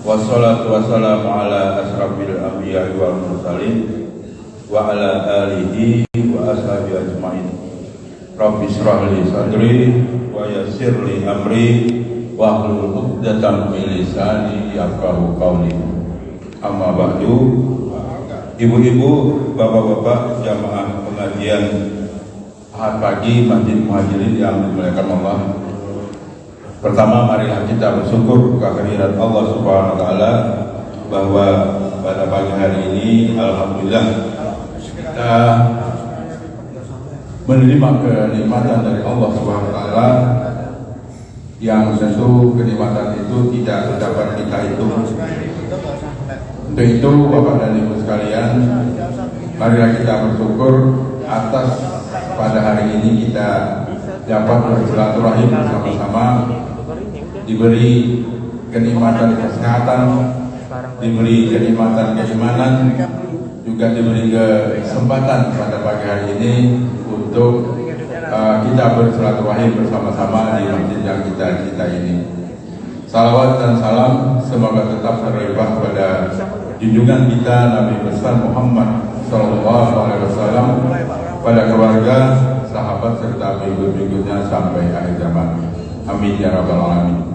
Wassalatu wassalamu ala asrafil anbiya'i wal mursalin wa ala alihi wa ashabihi ajma'in. Rabbi shrah li sadri wa yassir li amri wa hlul 'uqdatam min lisani yafqahu qawli. Amma ba'du. Ibu-ibu, bapak-bapak jamaah pengajian Ahad pagi Masjid Muhajirin yang dimuliakan Allah. Pertama, marilah kita bersyukur kehadirat Allah Subhanahu wa taala bahwa pada pagi hari ini alhamdulillah kita menerima kenikmatan dari Allah Subhanahu wa taala yang tentu kenikmatan itu tidak dapat kita hitung. Untuk itu Bapak dan Ibu sekalian, marilah kita bersyukur atas pada hari ini kita dapat bersilaturahim bersama-sama, diberi kenikmatan kesehatan, diberi kenikmatan keimanan, juga diberi kesempatan pada pagi hari ini untuk kita bersilaturahim bersama-sama di masjid yang kita cintai ini. Salawat dan salam semoga tetap terlimpah pada junjungan kita Nabi besar Muhammad SAW, pada keluarga, sahabat serta pengikut-pengikutnya sampai akhir zaman. Amin ya rabbal alamin.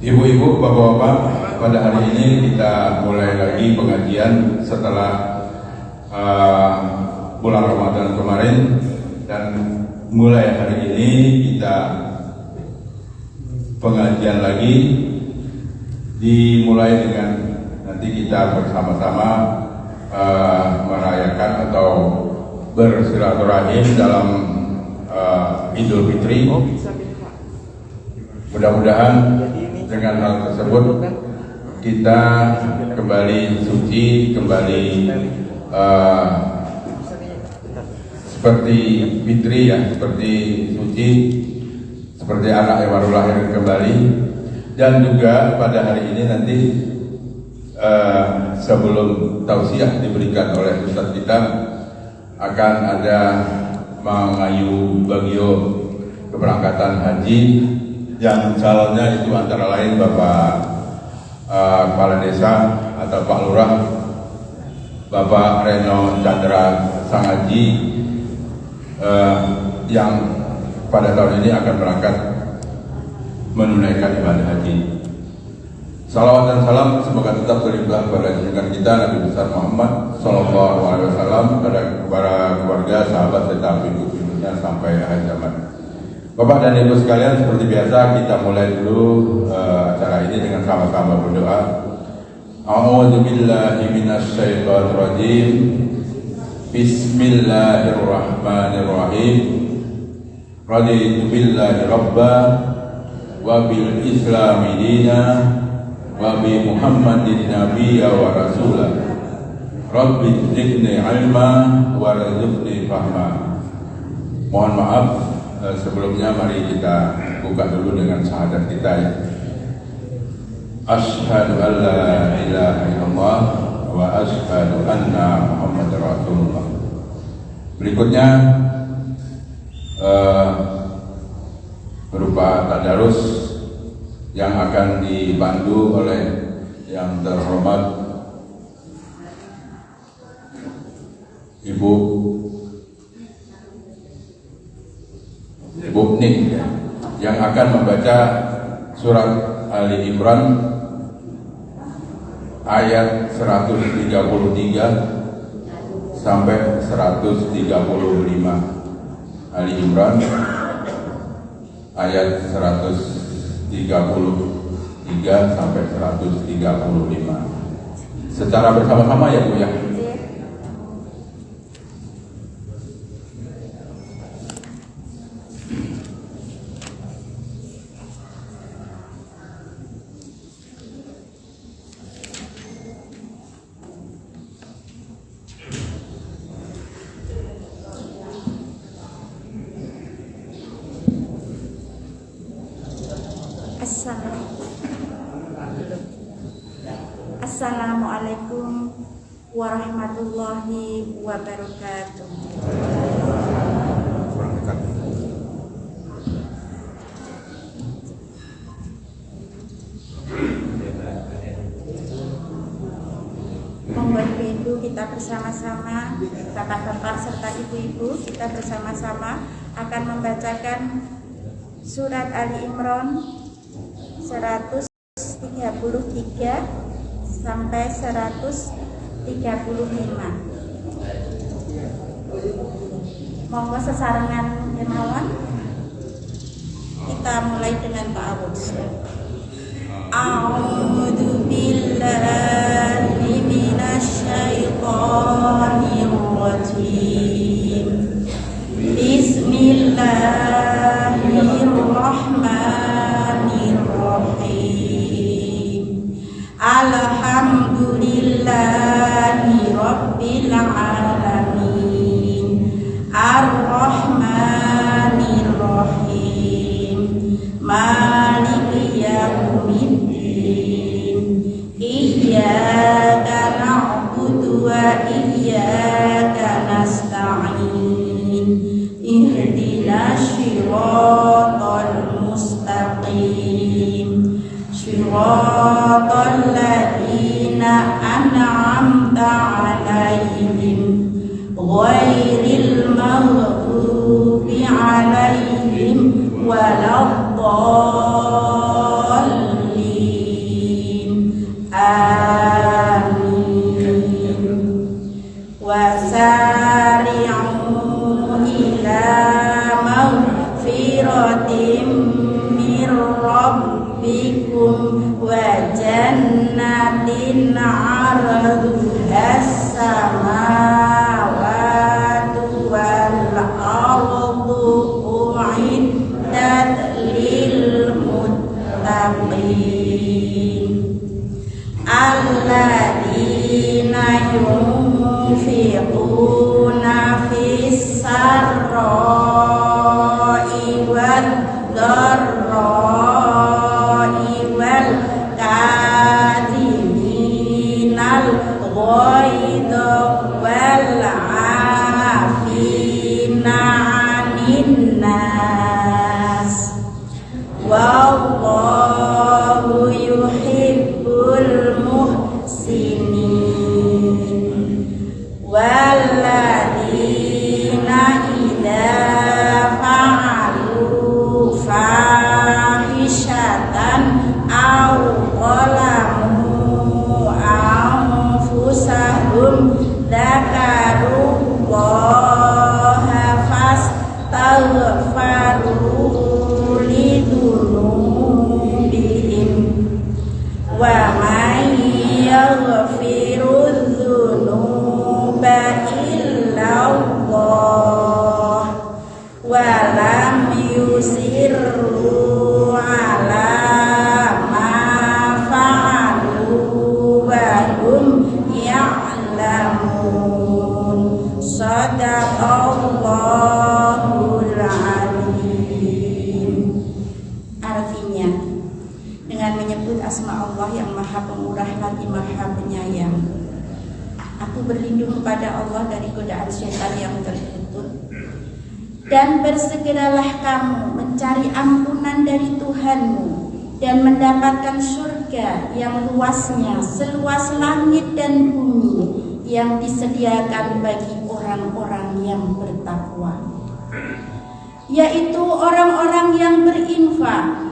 Ibu-ibu, bapak-bapak, pada hari ini kita mulai lagi pengajian setelah bulan Ramadan kemarin, dan mulai hari ini kita pengajian lagi, dimulai dengan nanti kita bersama-sama merayakan atau bersilaturahim dalam Idul Fitri. Mudah-mudahan dengan hal tersebut kita kembali suci, kembali seperti fitri ya, seperti suci, seperti anak yang baru lahir kembali. Dan juga pada hari ini nanti sebelum tausiah diberikan oleh Ustadz kita, akan ada mengayu bagio keberangkatan haji yang calonnya itu antara lain Bapak Kepala Desa atau Pak Lurah, Bapak Reno Chandra Sangaji, yang pada tahun ini akan berangkat menunaikan ibadah haji. Salawat dan salam semoga tetap terlimpah pada junjungan kita Nabi besar Muhammad SAW, pada para keluarga, sahabat serta pengikut-pengikutnya sampai akhir zaman. Bapak dan Ibu sekalian, seperti biasa kita mulai dulu acara ini dengan sama-sama berdoa. A'udzu billahi minasy syaithanir rajim. Bismillahirrahmanirrahim. Raditu billahi rabba wa bil islami dina wa bi Muhammadin nabiyya wa rasula. Rabbi zidni ilma warzuqni fahma. Mohon maaf, sebelumnya mari kita buka dulu dengan syahadat kita ya. Asyhadu an la ilaha illallah wa asyhadu anna Muhammadar Rasulullah. Berikutnya berupa tadarus yang akan dipandu oleh yang terhormat Ibu Ning ya, yang akan membaca surat Ali Imran ayat 133 sampai 135. Ali Imran ayat 133 sampai 135 secara bersama-sama ya Bu ya. Assalamualaikum warahmatullahi wabarakatuh. dulu kita bersama-sama, bapak-bapak serta ibu-ibu, kita bersama-sama akan membacakan surat Ali Imran 133 sampai 135. Monggo sesarengan kemauan. Kita mulai dengan ta'awudz. A'udzu billahi minasy syaithanir rajim. Bismillahirrahmanirrahim. Alhamdulillahi rabbil alamin. Ar-Rahmanir Rahim. Maliki yaumiddin. Iyyaka na'budu wa iyyaka nasta'in. Ihdinas shiratal mustaqim. Shiratal ladzina an'amta 'alaihim ghairil maghdubi 'alaihim waladdallin. Amin. Wasari'u ila maghfiratin mir rabbikum wa jannatin 'arduhas samawati wal ardu u'iddat lil muttaqin alladzina yunfiquna fis sarra'i wad dharra'i wal kadhiminal ghaidha wal 'afina 'anil nas wallahu yuhibbul muhsinin. Walladzina idza fa'alu fahishatan aw zalamu anfusahum dzakarullaha fastaghfaru lidunubihim wa man yaghfiru dzunuba illallah wa lam yusirru ala ma fa'alu wa hum ya'lamun. Shadaqallahul azim. Artinya, dengan menyebut asma Allah yang maha pemurah lagi maha penyayang, aku berlindung kepada Allah dari godaan syaitan yang tertutup. Dan bersegeralah kamu mencari ampunan dari Tuhanmu dan mendapatkan surga yang luasnya seluas langit dan bumi yang disediakan bagi orang-orang yang bertakwa, yaitu orang-orang yang berinfak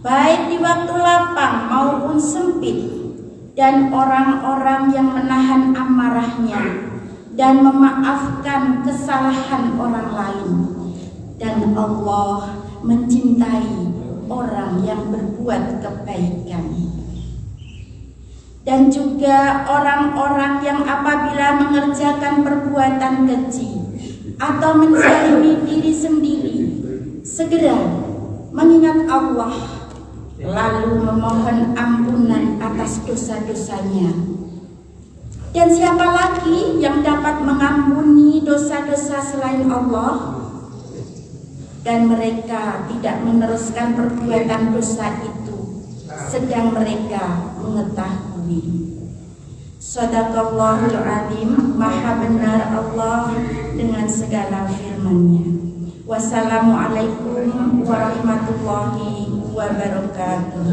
baik di waktu lapang maupun sempit, dan orang-orang yang menahan amarahnya dan memaafkan kesalahan orang lain. Dan Allah mencintai orang yang berbuat kebaikan. Dan juga orang-orang yang apabila mengerjakan perbuatan keji atau menzalimi diri sendiri, segera mengingat Allah lalu memohon ampunan atas dosa-dosanya. Dan siapa lagi yang dapat mengampuni dosa-dosa selain Allah? Dan mereka tidak meneruskan perbuatan dosa itu sedang mereka mengetahui. Shadaqallahul azim. Maha benar Allah dengan segala firman-Nya. Wassalamualaikum warahmatullahi wabarakatuh.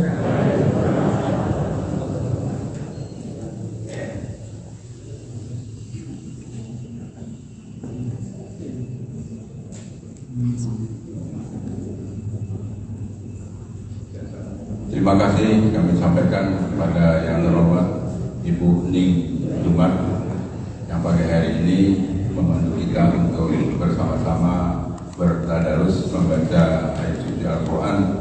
terima kasih kami sampaikan kepada yang terhormat Ibu Ning Jumat yang pada hari ini membantu kita untuk bersama-sama bertadarus membaca ayat suci Al-Quran,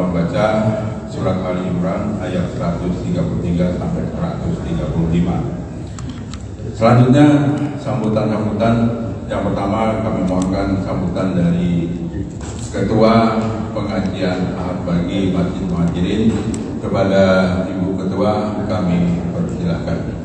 membaca surat Ali Imran ayat 133 sampai 135. Selanjutnya sambutan-sambutan. Yang pertama kami mohonkan sambutan dari Ketua Pengajian Ahad Pagi Masjid Muhajirin. Kepada Ibu Ketua kami persilahkan.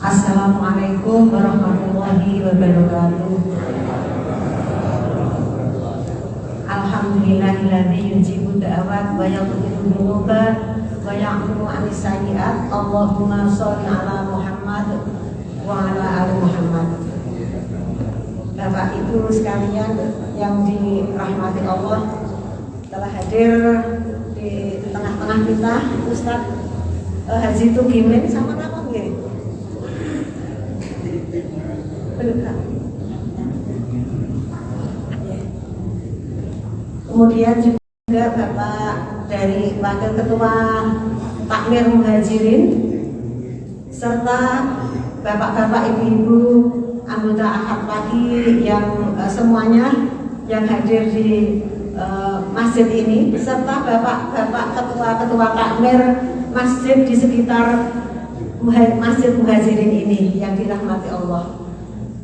Assalamualaikum warahmatullahi wabarakatuh. Alhamdulillahilladzi yujibu da'awat wa yaghfiru dzunuba wa ya'fu 'anis sayyi'at. Allahumma sholli 'ala Muhammad wa 'ala ali Muhammad. Bapak Ibu sekalian yang dirahmati Allah, telah hadir di tengah-tengah kita Ustadz Haji Tugimin sama nama nggih? Kemudian juga Bapak dari Wakil Ketua Takmir Muhajirin serta Bapak-bapak, Ibu-ibu anggota Ahad Pagi yang semuanya yang hadir di masjid ini, serta Bapak-bapak Ketua Takmir masjid di sekitar Masjid Muhajirin ini yang dirahmati Allah.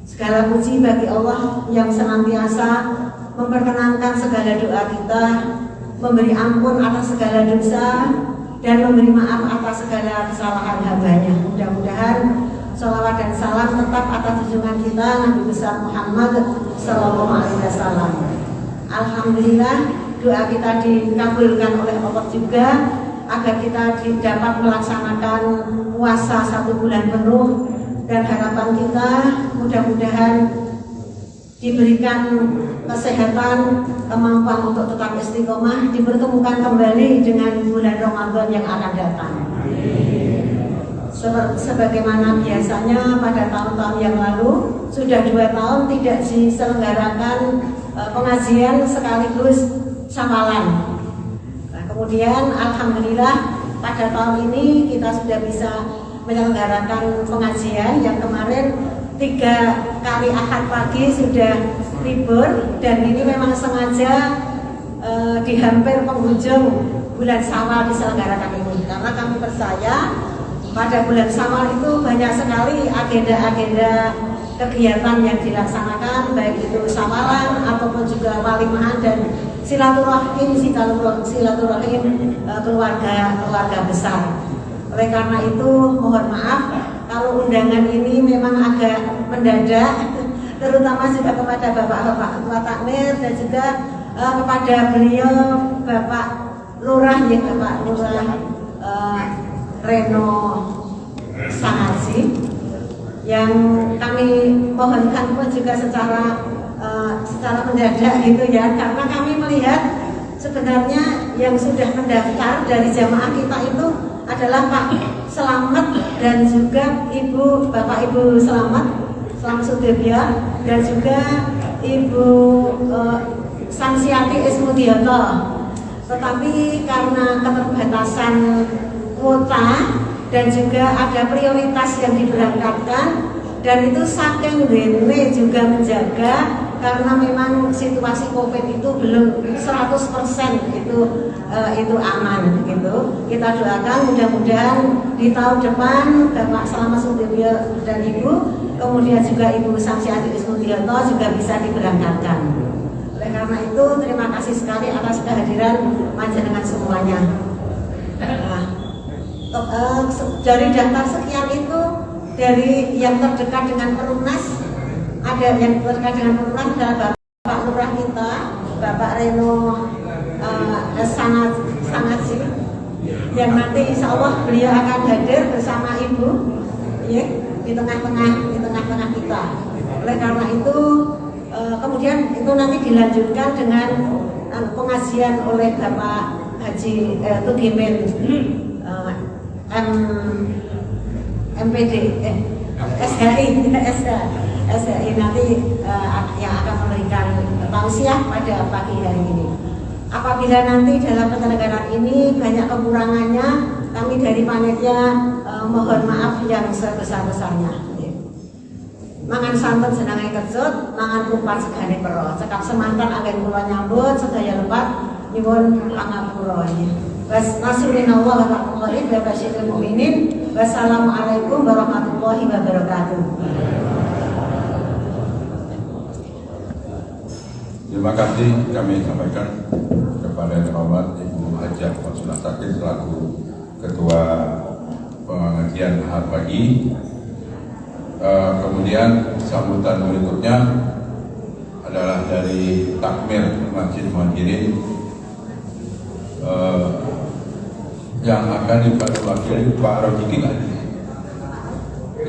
Segala puji bagi Allah yang senantiasa memperkenankan segala doa kita, memberi ampun atas segala dosa, dan memberi maaf atas segala kesalahan hambanya. Mudah-mudahan sholawat dan salam tetap atas junjungan kita Nabi besar Muhammad Sallallahu Alaihi Wasallam. Alhamdulillah doa kita dikabulkan oleh Allah juga, agar kita dapat melaksanakan puasa 1 bulan penuh, dan harapan kita mudah-mudahan diberikan kesehatan, kemampuan untuk tetap istiqomah, dipertemukan kembali dengan bulan Ramadan yang akan datang. Sebagaimana biasanya pada tahun-tahun yang lalu, sudah 2 tahun tidak diselenggarakan pengajian sekaligus samalan. Nah, kemudian alhamdulillah pada tahun ini kita sudah bisa menyelenggarakan pengajian yang kemarin 3 kali Ahad Pagi sudah libur, dan ini memang sengaja di hampir penghujung bulan Syawal diselenggarakan ini, karena kami percaya pada bulan Syawal itu banyak sekali agenda-agenda kegiatan yang dilaksanakan, baik itu syawalan ataupun juga walimahan dan silaturahim keluarga besar. Oleh karena itu mohon maaf kalau undangan ini memang agak mendadak, terutama juga kepada Bapak-bapak Ketua Takmir dan juga kepada beliau Bapak Lurah, ya Bapak Lurah Reno Sangaji, yang kami mohonkan pun juga secara mendadak gitu ya, karena kami melihat sebenarnya yang sudah mendaftar dari jamaah kita itu adalah Pak Selamat dan juga Bapak Ibu Selamat Sudibya, dan juga Ibu Sansiati Ismudioto. Tetapi karena keterbatasan kuota dan juga ada prioritas yang diberangkatkan, dan itu saking dene juga menjaga, karena memang situasi COVID itu belum 100% itu aman gitu. Kita doakan mudah-mudahan di tahun depan Bapak Selamat Sudibyo dan Ibu, kemudian juga Ibu Samsiati Ismudioto juga bisa diberangkatkan. Oleh karena itu terima kasih sekali atas kehadiran panjenengan semuanya. Nah, dari daftar sekian itu, dari yang terdekat dengan Perumnas, ada yang terdekat dengan Perumnas adalah Bapak Lurah kita, Bapak Reno Sangaji, yang nanti insya Allah beliau akan hadir bersama Ibu ya, di tengah-tengah kita. Oleh karena itu kemudian itu nanti dilanjutkan dengan pengajian oleh Bapak Haji Tugimin MPD SHI nanti yang akan memberikan tausiah pada pagi hari ini. Apabila nanti dalam penyelenggaraan ini banyak kekurangannya, kami dari panitia mohon maaf yang sebesar-besarnya. Mangan santen senangai kecut, mangan kupat segane pero. Cekap semantan anggen kula nyambut sedaya lepat nyuwun pangapura. Wassalamualaikum warahmatullahi wabarakatuh. Wassalamualaikum warahmatullahi wabarakatuh. Terima kasih kami sampaikan kepada Yang Terhormat Ibu Hajah Konsulat Sakit selaku Ketua Pengajian Ahad pagi. Kemudian sambutan berikutnya adalah dari Takmir Masjid Muhajirin yang akan diwakili Pak Rojiki,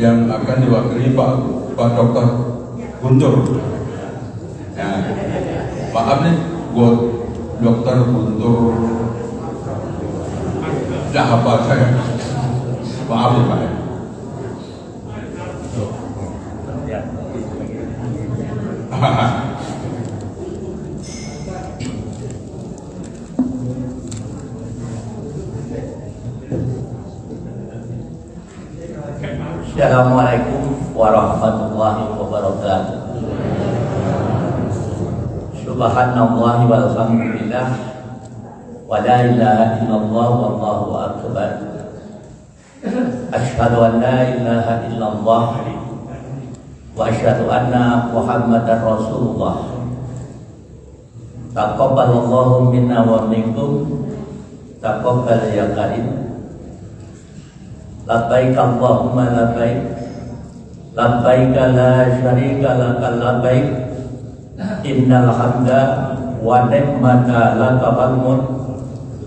yang akan diwakili Pak Dr. Guntur. Nah, maaf nih buat Dr. Guntur, dah apa saya, maaf nih Pak. Assalamualaikum warahmatullahi wabarakatuh. Subhanallah walhamdulillah wa la ilaha illallah wallahu akbar. Asyhadu an la ilaha illallah wa asyhadu anna Muhammadar Rasulullah. Taqabbalallahu minna wa minkum. Taqabbal ya karim. Labbaik Allahumma labbaik. Labbaik la syarika laka labbaik. Innal hamda wa ni'mata laka wal mulk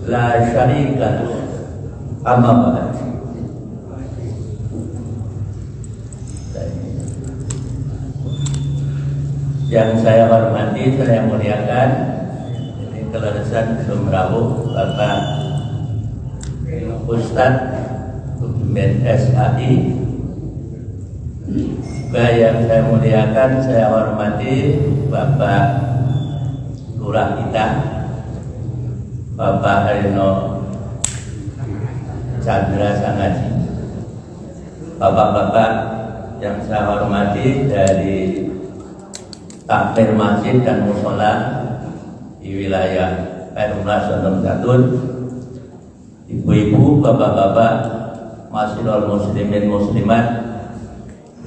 la syarika lak. Amma ba'd. Yang saya hormati, saya muliakan, ini kelulusan Sumrawu Bapak Ustadz Tugimin SHI. Juga yang saya muliakan, saya hormati Bapak Lurah kita, Bapak Harino Chandra Sangaji, Bapak-bapak yang saya hormati dari takmir masjid dan musola di wilayah Perumnas Sondong Jatun, ibu-ibu, bapak-bapak, masyiral muslimin muslimat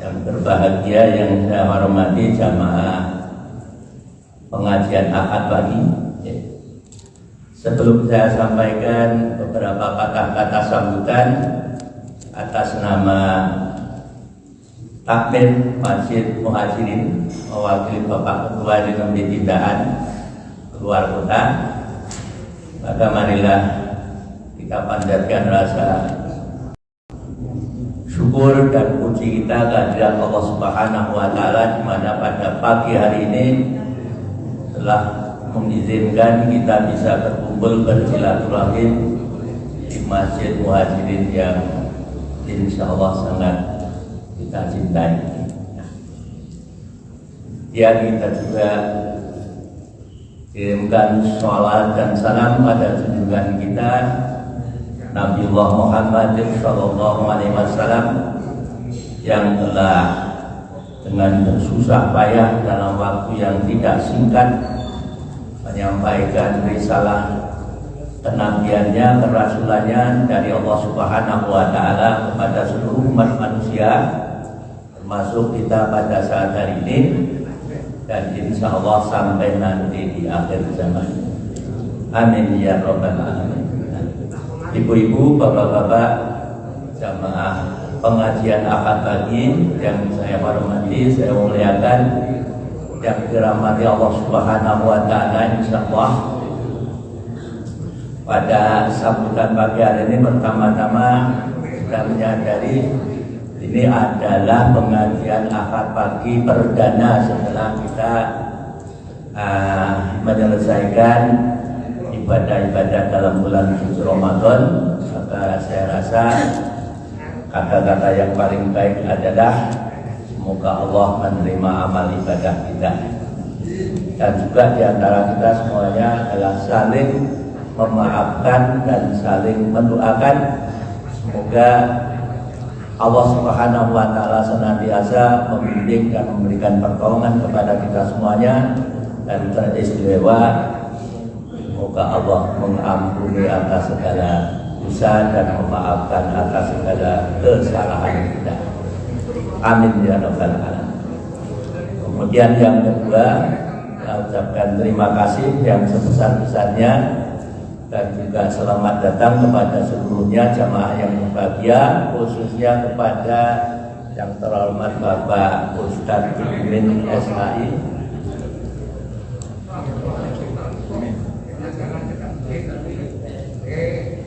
yang berbahagia, yang saya hormati jamaah pengajian Ahad pagi. Sebelum saya sampaikan beberapa kata-kata sambutan atas nama Takmir Masjid Muhajirin mewakili Bapak Ketua Dinas Pendidikan keluar kota, maka marilah kita panjatkan rasa syukur dan puji kita kehadirat Allah Subhanahu wa Ta'ala, di mana pada pagi hari ini telah mengizinkan kita bisa berkumpul bersilaturahim di Masjid Muhajirin yang insya Allah sangat kita cintai. Ya, kita juga kirimkan sholawat dan salam pada junjungan kita Nabiullah Muhammad Sallallahu Alaihi Wasallam yang telah dengan bersusah payah dalam waktu yang tidak singkat menyampaikan risalah kenabiannya, kerasulannya dari Allah Subhanahu wa Ta'ala kepada seluruh umat manusia, termasuk kita pada saat hari ini dan insya Allah sampai nanti di akhir zaman. Amin ya rabbal alamin. Ibu-ibu, bapak-bapak, jamaah pengajian Ahad pagi yang saya hormati, saya muliakan, yang dirahmati Allah Subhanahu wa Ta'ala, insya Allah pada sambutan pagi hari ini pertama-tama kita menyadari ini adalah pengajian akad pagi perdana setelah kita menyelesaikan ibadah-ibadah dalam bulan suci Ramadan. Maka saya rasa kata-kata yang paling baik adalah semoga Allah menerima amal ibadah kita, dan juga diantara kita semuanya adalah saling memaafkan dan saling mendoakan. Semoga Allah Subhanahu wa Ta'ala senantiasa membimbing dan memberikan pertolongan kepada kita semuanya, dan teristimewa semoga Allah mengampuni atas segala dosa dan memaafkan atas segala kesalahan kita. Amin ya rabbal alamin. Kemudian yang kedua, saya ucapkan terima kasih yang sebesar-besarnya dan juga selamat datang kepada seluruhnya jamaah yang berbahagia, khususnya kepada yang terhormat Bapak Ustadz Imin SHI.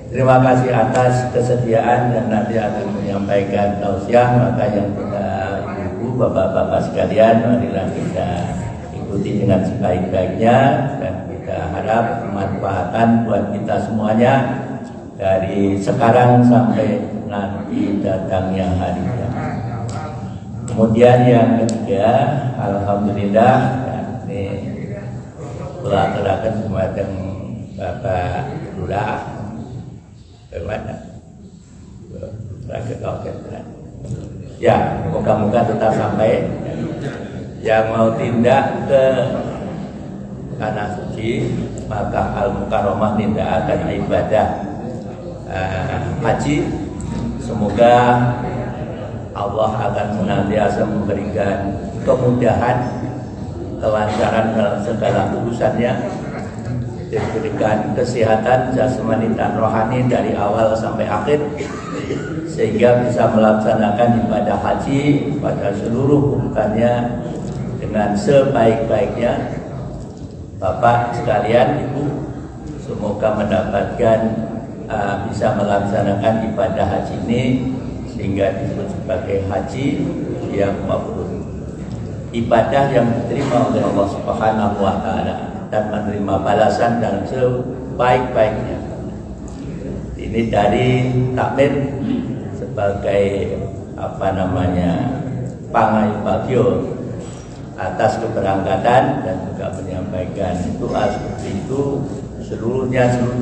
Terima kasih atas kesediaan dan nanti akan menyampaikan tausiah. Maka yang kita ibu bapak-bapak sekalian, marilah kita ikuti dengan sebaik-baiknya, dan kita harap kemanfaatan buat kita semuanya dari sekarang sampai nanti datangnya hari kiamat. Kemudian yang ketiga, alhamdulillah, ini telah semacam Bapak Lurah. Ya, moga-moga tetap sampai. Yang mau tindak ke tanah suci, maka Al-Mukarramah akan ibadah haji. Semoga Allah akan senantiasa memberikan kemudahan, kelancaran dalam segala urusannya, diberikan kesehatan jasmani dan rohani dari awal sampai akhir, sehingga bisa melaksanakan ibadah haji pada seluruh urutannya dengan sebaik-baiknya. Bapak sekalian, Ibu, semoga mendapatkan bisa melaksanakan ibadah haji ini sehingga disebut sebagai haji yang mabrur, ibadah yang diterima oleh Allah Subhanahu wa Ta'ala dan menerima balasan dan sebaik-baiknya. Ini dari takmir sebagai pangai bagio atas keberangkatan dan juga menyampaikan doa seperti itu. Seluruh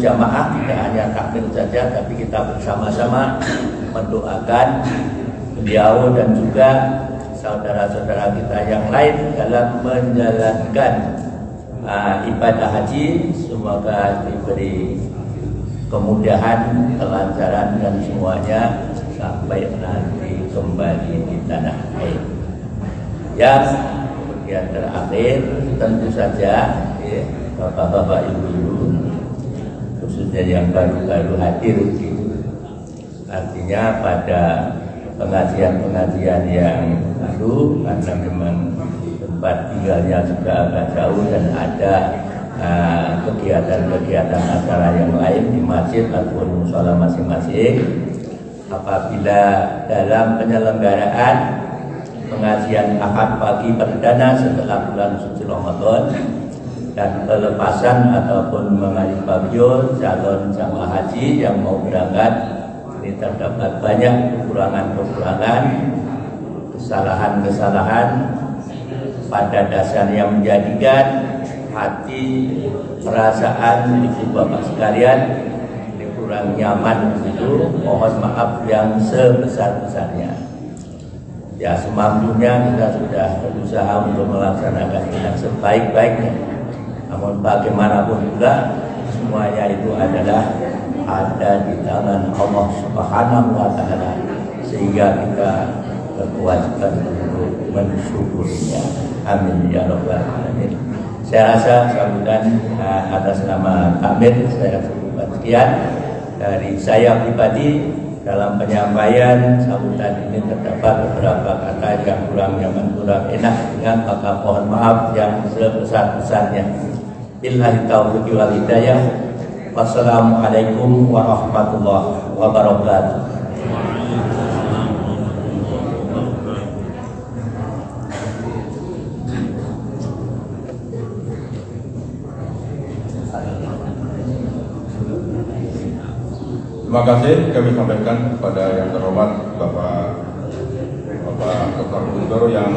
jamaah, tidak hanya takmir saja, tapi kita bersama-sama mendoakan beliau dan juga saudara-saudara kita yang lain dalam menjalankan ibadah haji. Semoga diberi kemudahan, kelancaran dan semuanya sampai nanti kembali di tanah air. Yang kemudian terakhir, tentu saja bapak-bapak, ibu-ibu, khususnya yang baru-baru hadir, artinya pada pengajian-pengajian yang lalu, karena memang tempat tinggalnya juga agak jauh dan ada kegiatan-kegiatan acara yang lain di masjid ataupun musola masing-masing. Apabila dalam penyelenggaraan pengajian akad pagi perdana setelah bulan suci Ramadan dan pelepasan ataupun mengaji bagio calon jamaah haji yang mau berangkat, ini terdapat banyak kekurangan-kekurangan, kesalahan-kesalahan pada dasarnya menjadikan hati, perasaan ibu bapak sekalian ini kurang nyaman begitu. Mohon maaf yang sebesar-besarnya. Ya, semampunya kita sudah berusaha untuk melaksanakan dengan sebaik-baiknya. Namun bagaimanapun juga semuanya itu adalah ada di tangan Allah Subhanahu wa Ta'ala, sehingga kita berkewajiban untuk mensyukurinya. Amin ya rabbal alamin. Saya rasa sambutan atas nama Amir saya cukupkan sekian dari saya pribadi. Dalam penyampaian sambutan ini terdapat beberapa kata yang kurang nyaman, kurang enak, maka mohon maaf yang sebesar-besarnya. Billahi taufiq wal hidayah. Wassalamualaikum warahmatullahi wabarakatuh. Terima kasih kami sampaikan kepada yang terhormat Bapak Dr. Guntur yang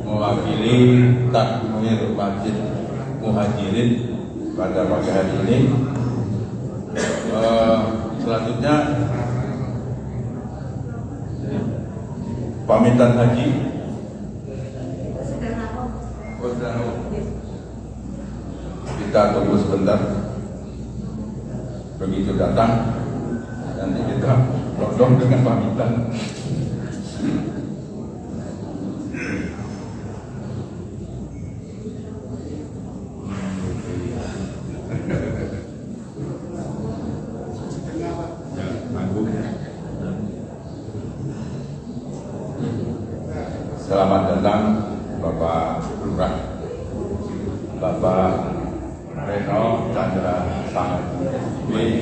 mewakili takmir Masjid Muhajirin pada pagi hari ini. Selanjutnya pamitan haji. Kita tunggu sebentar. Begitu datang, nanti kita lodong dengan pamitan. Selamat datang Bapak Lurah, Bapak Reno Chandra Sangaji.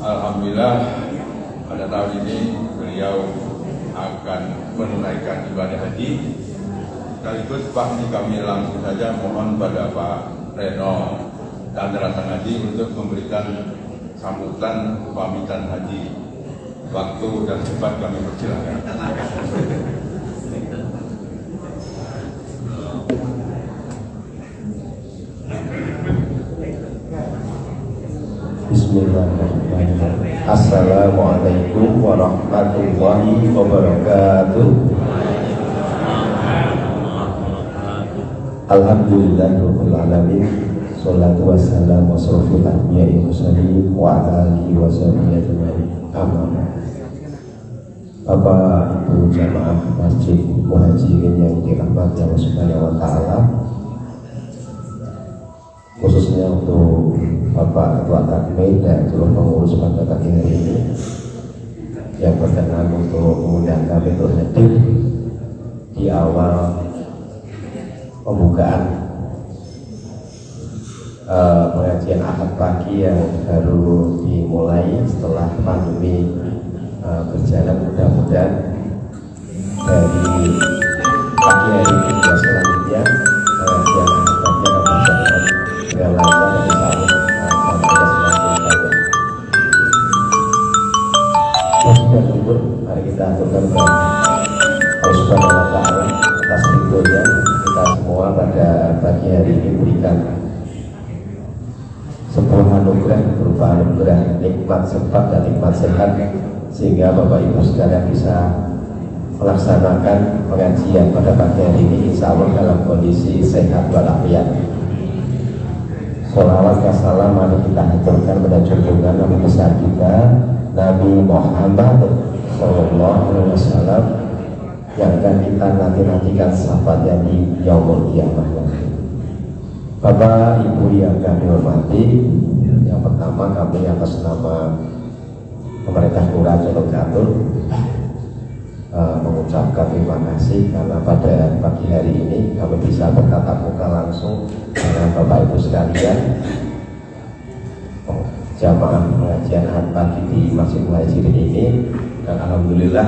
Alhamdulillah pada tahun ini beliau akan menunaikan ibadah haji. Sekaligus Pak, ini kami langsung saja mohon pada Pak Reno Chandra Sangaji untuk memberikan sambutan pamitan haji. Waktu dan tempat kami persilakan. Bismillahirrahmanirrahim. Assalamualaikum warahmatullahi wabarakatuh. Alhamdulillahirabbil alamin. Sholatu wassalamu asrofil anbiya'i mursalin wa ala alihi wa sahbihi ajma'in. Amin. Bapak Ibu jamaah Masjid Muhajirin yang dirahmati Allah Subhanahu wa taala, khususnya untuk Bapak Ketua Takmir dan seluruh pengurus pada pagi hari ini yang berkenan untuk mengundang kami untuk hadir di awal pembukaan pengajian Ahad pagi yang baru dimulai setelah pandemi berjalan. Mudah-mudahan dari pagi hari hingga selanjutnya pengajian Ahad pagi akan berjalan dengan lancar dan insya Allah syukur, mari kita aturkan kepada Allah Subhanahu wa taala atas ridhonya kita semua pada pagi hari ini berikan sebuah anugerah berupa anugerah nikmat sempat dan nikmat sehat, sehingga Bapak Ibu sekalian bisa melaksanakan pengajian pada pagi hari ini insya Allah dalam kondisi sehat walafiat. Sholawat dan salam mari kita haturkan pada junjungan Nabi besar kita Nabi Muhammad Sallallahu Alaihi Wasallam yang akan kita nantikan sahabatnya di yaumul qiyamah nanti. Bapak Ibu yang kami hormati, yang pertama kami atas nama Pemerintah Lurah Jolok Catur mengucapkan terima kasih karena pada pagi hari ini kami bisa bertatap muka langsung dengan Bapak Ibu sekalian jamaah pengajian Ahad pagi di Masjid Muhajirin ini. Dan alhamdulillah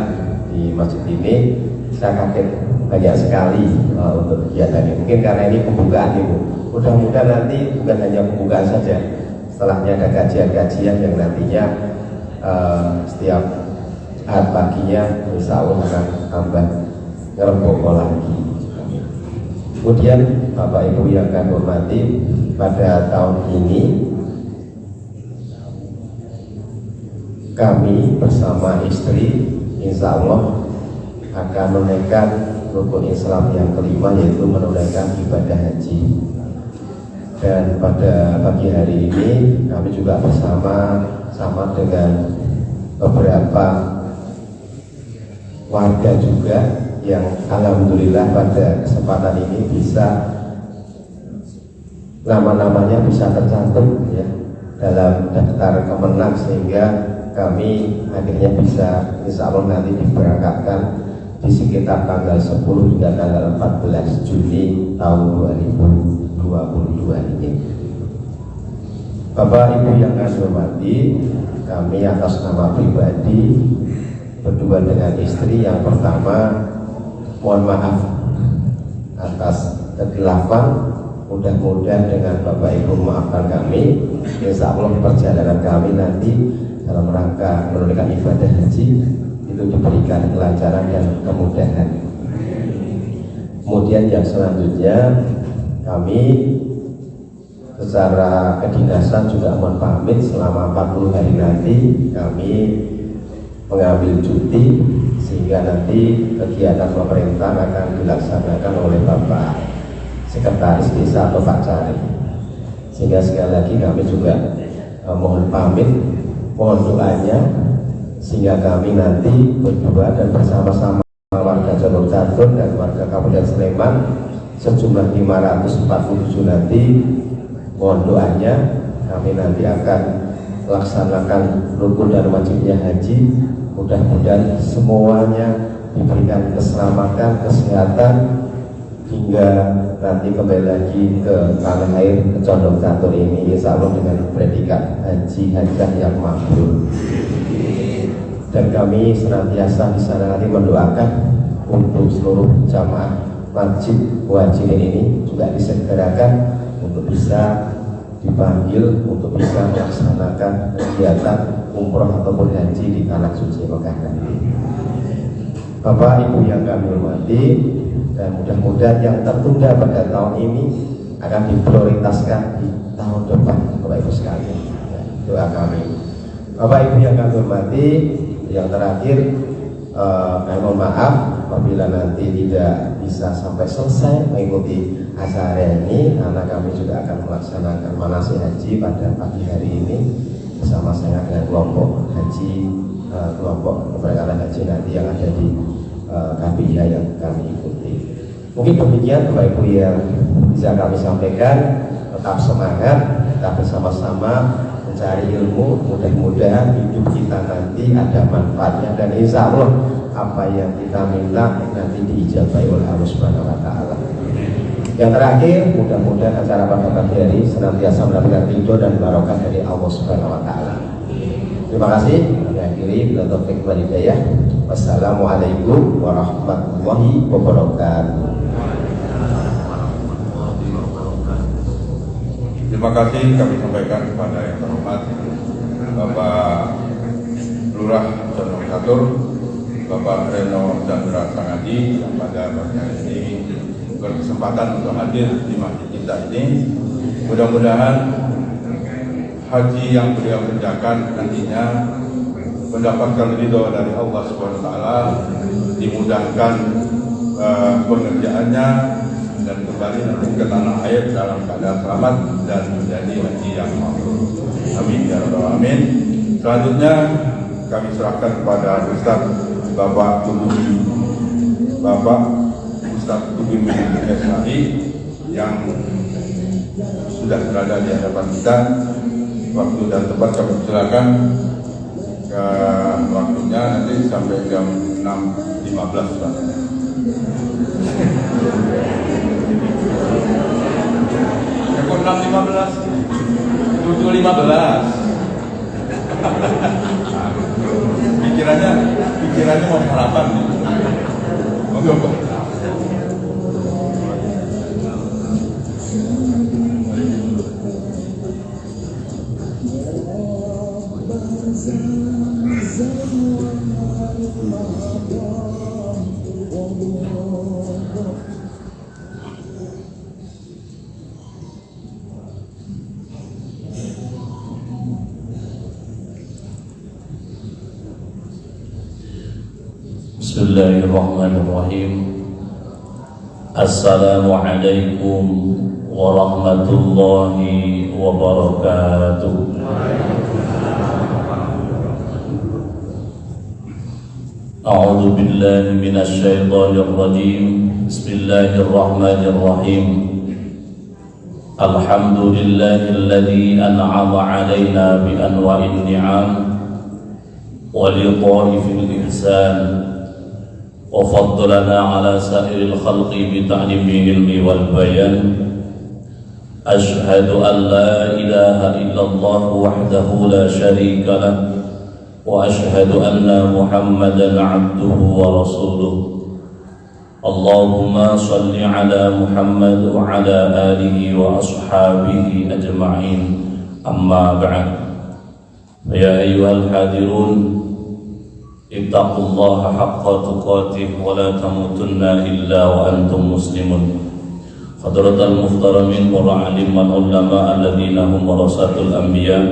di masjid ini saya kaget banyak sekali untuk kegiatan ini. Mungkin karena ini pembukaan Ibu. Mudah-mudahan nanti bukan hanya pembukaan saja, setelahnya ada kajian-kajian yang nantinya setiap Ahad paginya insya Allah akan tambah ngerembok lagi. Kemudian Bapak Ibu yang kami hormati, pada tahun ini kami bersama istri insya Allah akan menunaikan rukun Islam yang kelima, yaitu menunaikan ibadah haji. Dan pada pagi hari ini kami juga bersama dengan beberapa warga juga yang alhamdulillah pada kesempatan ini bisa nama-namanya bisa tercantum ya dalam daftar kemenang, sehingga kami akhirnya bisa insya Allah nanti diberangkatkan di sekitar tanggal 10 hingga tanggal 14 Juni tahun 2022 ini. Bapak Ibu yang kami hormati, kami atas nama pribadi berdua dengan istri, yang pertama mohon maaf atas kekilafan. Mudah-mudahan dengan Bapak Ibu memaafkan kami. Insya Allah perjalanan kami nanti dalam rangka menunaikan ibadah haji itu diberikan kelancaran dan kemudahan. Kemudian yang selanjutnya, kami secara kedinasan juga mohon pamit selama 40 hari nanti kami mengambil cuti, sehingga nanti kegiatan pemerintah akan dilaksanakan oleh Bapak Sekretaris Desa atau Pak Cari. Sehingga sekali lagi kami juga mohon pamit, mohon doanya, sehingga kami nanti berdua dan bersama-sama warga Jalur Catur dan warga Kabupaten Sleman sejumlah 547 nanti, mohon doanya kami nanti akan laksanakan rukun dan wajibnya haji. Mudah-mudahan semuanya diberikan keselamatan, kesehatan, hingga nanti kembali lagi ke tanah air, ke Condong Catur ini, insya Allah dengan predikat haji hajah yang makbul. Dan kami senantiasa di sana nanti mendoakan untuk seluruh jamaah wajib muhajirin ini juga disegerakan untuk bisa dipanggil untuk bisa melaksanakan kegiatan umroh ataupun haji di tanah suci Mekah nanti. Bapak Ibu yang kami hormati, dan mudah-mudahan yang tertunda pada tahun ini akan diprioritaskan di tahun depan, Bapak Ibu sekalian. Doa kami. Bapak Ibu yang kami hormati, yang terakhir kami mohon maaf apabila nanti tidak bisa sampai selesai mengikuti acara ini, karena kami juga akan melaksanakan manasik haji pada pagi hari ini bersama-sama dengan kelompok haji, kelompok keberangkatan haji nanti yang ada di KPIH yang kami ikuti. Mungkin demikian Bapak Ibu yang bisa kami sampaikan. Tetap semangat, kita bersama-sama mencari ilmu. Mudah-mudahan hidup kita nanti ada manfaatnya, dan insya Allah apa yang kita minta nanti diijabahi oleh Allah Subhanahu wa Ta'ala. Yang terakhir, mudah-mudahan acara pada pagi hari senantiasa mendapatkan ridho dan barokah dari Allah Subhanahu wa Ta'ala. Terima kasih. Akhiri bila taufik wal hidayah. Wassalamualaikum warahmatullahi wabarakatuh. Terima kasih kami sampaikan kepada yang terhormat Bapak Lurah Condong Catur, Bapak Reno Chandra Sangadi, yang pada pagi hari ini berkesempatan untuk hadir di masjid kita ini. Mudah-mudahan haji yang beliau kerjakan nantinya mendapatkan ridho dari Allah Subhanahu wa Ta'ala, dimudahkan pengerjaannya, dan kembali nanti ke tanah air dalam keadaan selamat dan menjadi haji yang mabrur. Amin ya rabbal alamin. Selanjutnya kami serahkan kepada Ustaz Bapak Ustaz Tugim SAI yang sudah berada di hadapan kita. Waktu dan tempat kami silakan. Waktunya nanti sampai jam 6.15 Pak. Kok 6.15? 7.15. Pikirannya mau sarapan nih. Monggo Pak. Bismillahirrahmanirrahim. Assalamualaikum warahmatullahi wabarakatuh. A'udzu billahi minasy syaithanir rajim. Bismillahirrahmanirrahim. Alhamdulillahilladzi an'ama 'alaina bi anwa'in ni'am wa li dha'ifil ihsan وفضلنا على سائر الخلق بتعليم العلم والبيان أشهد أن لا إله إلا الله وحده لا شريك له وأشهد أن محمدا عبده ورسوله اللهم صل على محمد وعلى آله وأصحابه أجمعين أما بعد فيا أيها الحاضرون اتقوا الله حق تقاته ولا تموتن إلا وأنتم مسلمون حضرة المحترمين والعالم والعلماء الذين هم ورثة الأنبياء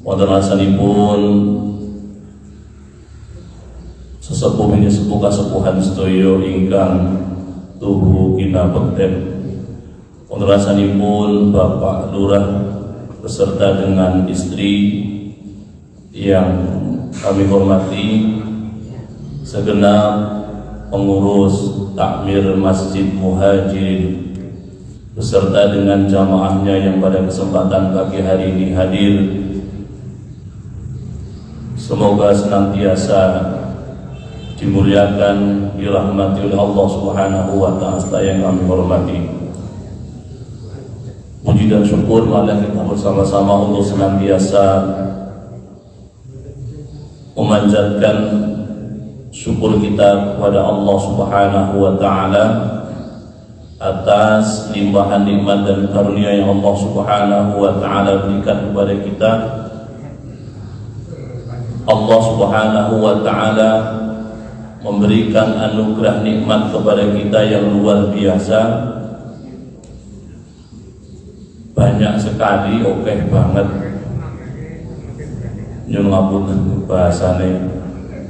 wadarasanipun sesepuh sepuh kasepuhan sedaya ingkang tuhu kinabekten wadarasanipun Bapak Lurah beserta dengan istri yang kami hormati, segenap pengurus takmir Masjid Muhajirin beserta dengan jamaahnya yang pada kesempatan pagi hari ini hadir. Semoga senantiasa dimuliakan, dirahmati oleh Allah Subhanahu wa Ta'ala yang kami hormati. Puji dan syukur marilah kita bersama-sama untuk senantiasa memanjatkan syukur kita kepada Allah Subhanahu wa Ta'ala atas limpahan nikmat dan karunia yang Allah Subhanahu wa Ta'ala berikan kepada kita. Allah Subhanahu wa Ta'ala memberikan anugerah nikmat kepada kita yang luar biasa, banyak sekali, oke banget. Nyun ngapun bahasane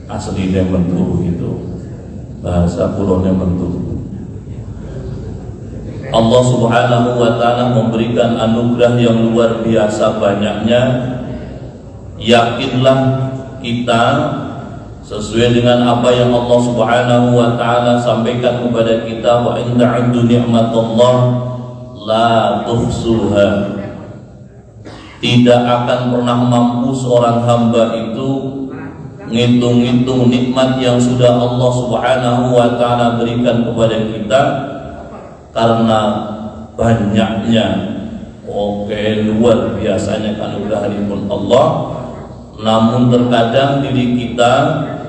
asline mentu itu, bahasa kulone mentu. Allah Subhanahu wa Ta'ala memberikan anugerah yang luar biasa banyaknya. Yakinlah kita sesuai dengan apa yang Allah Subhanahu wa Ta'ala sampaikan kepada kita, wa in ta'uddu ni'matallah la tuhsuha. Tidak akan pernah mampu seorang hamba itu ngitung-ngitung nikmat yang sudah Allah Subhanahu wa Ta'ala berikan kepada kita, karena banyaknya, luar biasanya kanugerahipun Allah. Namun terkadang diri kita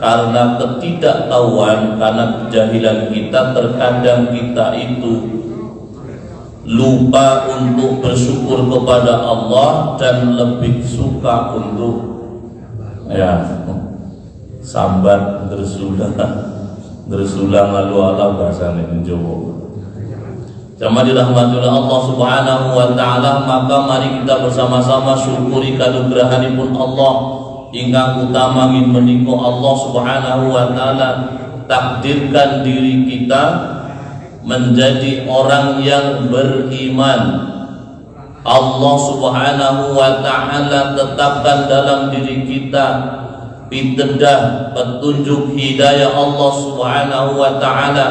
karena ketidaktahuan, karena kejahilan kita, terkadang kita itu lupa untuk bersyukur kepada Allah dan lebih suka untuk sambat dersulang lalu ala bahasane Jawa. Jamaah dirahmati oleh Allah Subhanahu wa Ta'ala, maka mari kita bersama-sama syukuri kanugrahanipun Allah ingkang utama ingin menika Allah Subhanahu wa Ta'ala takdirkan diri kita menjadi orang yang beriman. Allah Subhanahu wa Ta'ala tetapkan dalam diri kita pitedah petunjuk hidayah Allah Subhanahu wa Ta'ala,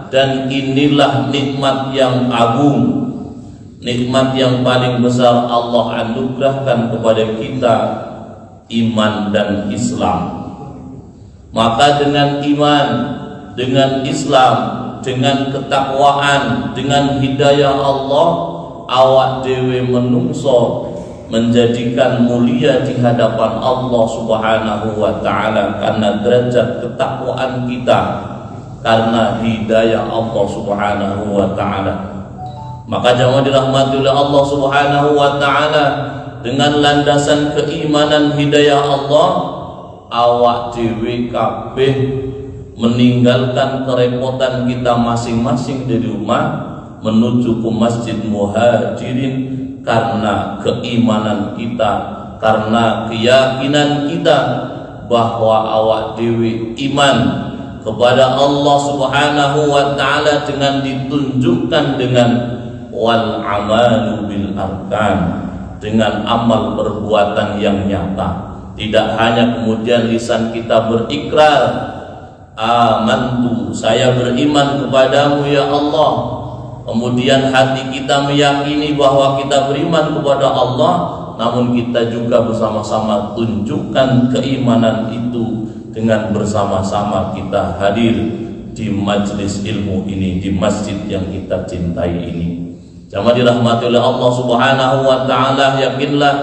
dan inilah nikmat yang agung, nikmat yang paling besar Allah anugerahkan kepada kita, iman dan Islam. Maka dengan iman, dengan Islam, dengan ketakwaan, dengan hidayah Allah, awak dewe menungso menjadikan mulia di hadapan Allah Subhanahu wa Ta'ala karena derajat ketakwaan kita, karena hidayah Allah Subhanahu wa Ta'ala. Maka jamaah dirahmati oleh Allah Subhanahu wa Ta'ala, dengan landasan keimanan hidayah Allah, awak dewe kabeh meninggalkan kerepotan kita masing-masing dari rumah menuju ke Masjid Muhajirin karena keimanan kita, karena keyakinan kita bahwa awak dewe iman kepada Allah Subhanahu wa Ta'ala dengan ditunjukkan dengan wal amalu bil arkan, dengan amal perbuatan yang nyata. Tidak hanya kemudian lisan kita berikrar, amantu, saya beriman kepadamu ya Allah, kemudian hati kita meyakini bahwa kita beriman kepada Allah, namun kita juga bersama-sama tunjukkan keimanan itu dengan bersama-sama kita hadir di majelis ilmu ini, di masjid yang kita cintai ini. Jamaah dirahmati oleh Allah Subhanahu wa taala, yakinlah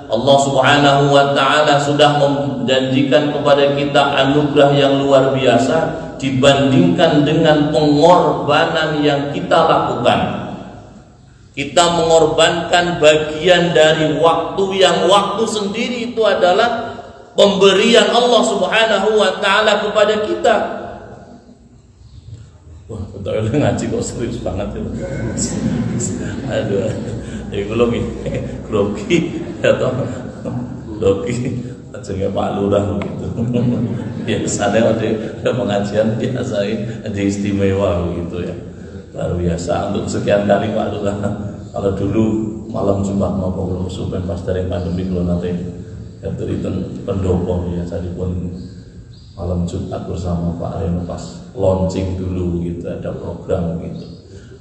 Allah Subhanahu wa taala sudah menjanjikan kepada kita anugerah yang luar biasa dibandingkan dengan pengorbanan yang kita lakukan. Kita mengorbankan bagian dari waktu yang waktu sendiri itu adalah pemberian Allah Subhanahu wa taala kepada kita. Wah, betul ngaji kok serius banget ya. Aduh, iku lho grogi atau grogi jenenge Pak Lurah gitu. Biasanya ada pengajian biasa ada istimewa gitu ya. Luar biasa untuk sekian kali Pak Lurah. Kalau dulu malam Jumat maupun suben pas dari pandemi kula nate Yaturiten pendopo biasa dipun malam Jumat bersama Pak Reno pas launching dulu gitu, ada program gitu.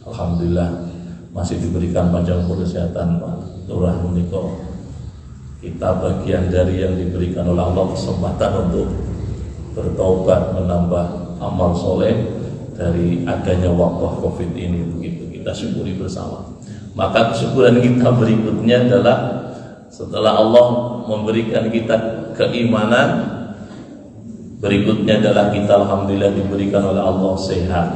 Alhamdulillah masih diberikan panjang umur kesehatan Pak Lurah menika. Kita bagian dari yang diberikan oleh Allah kesempatan untuk bertaubat, menambah amal soleh dari adanya wabah COVID ini begitu. Kita syukuri bersama. Maka kesyukuran kita berikutnya adalah setelah Allah memberikan kita keimanan, berikutnya adalah kita alhamdulillah diberikan oleh Allah sehat.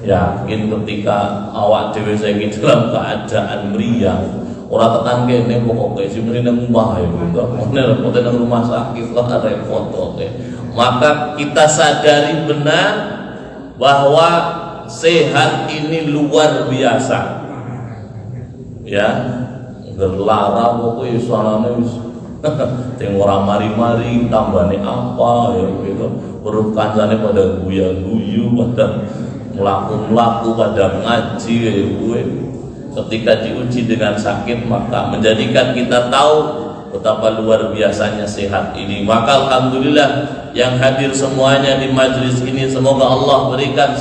Yakin ketika awak dhewe saiki dalam keadaan meriang, ora tekan kene pokoke simrene nang omah ya, repot nang rumah sakit lah repot oke. Maka kita sadari benar bahwa sehat ini luar biasa. Ya, gerlara pokoknya suaranya teng ora mari-mari tambane apa ya gitu. Huruf kancane pada guya-guyu, pada melaku-melaku, pada ngaji ya gue. Ketika diuji dengan sakit maka menjadikan kita tahu betapa luar biasanya sehat ini. Maka alhamdulillah yang hadir semuanya di majelis ini semoga Allah berikan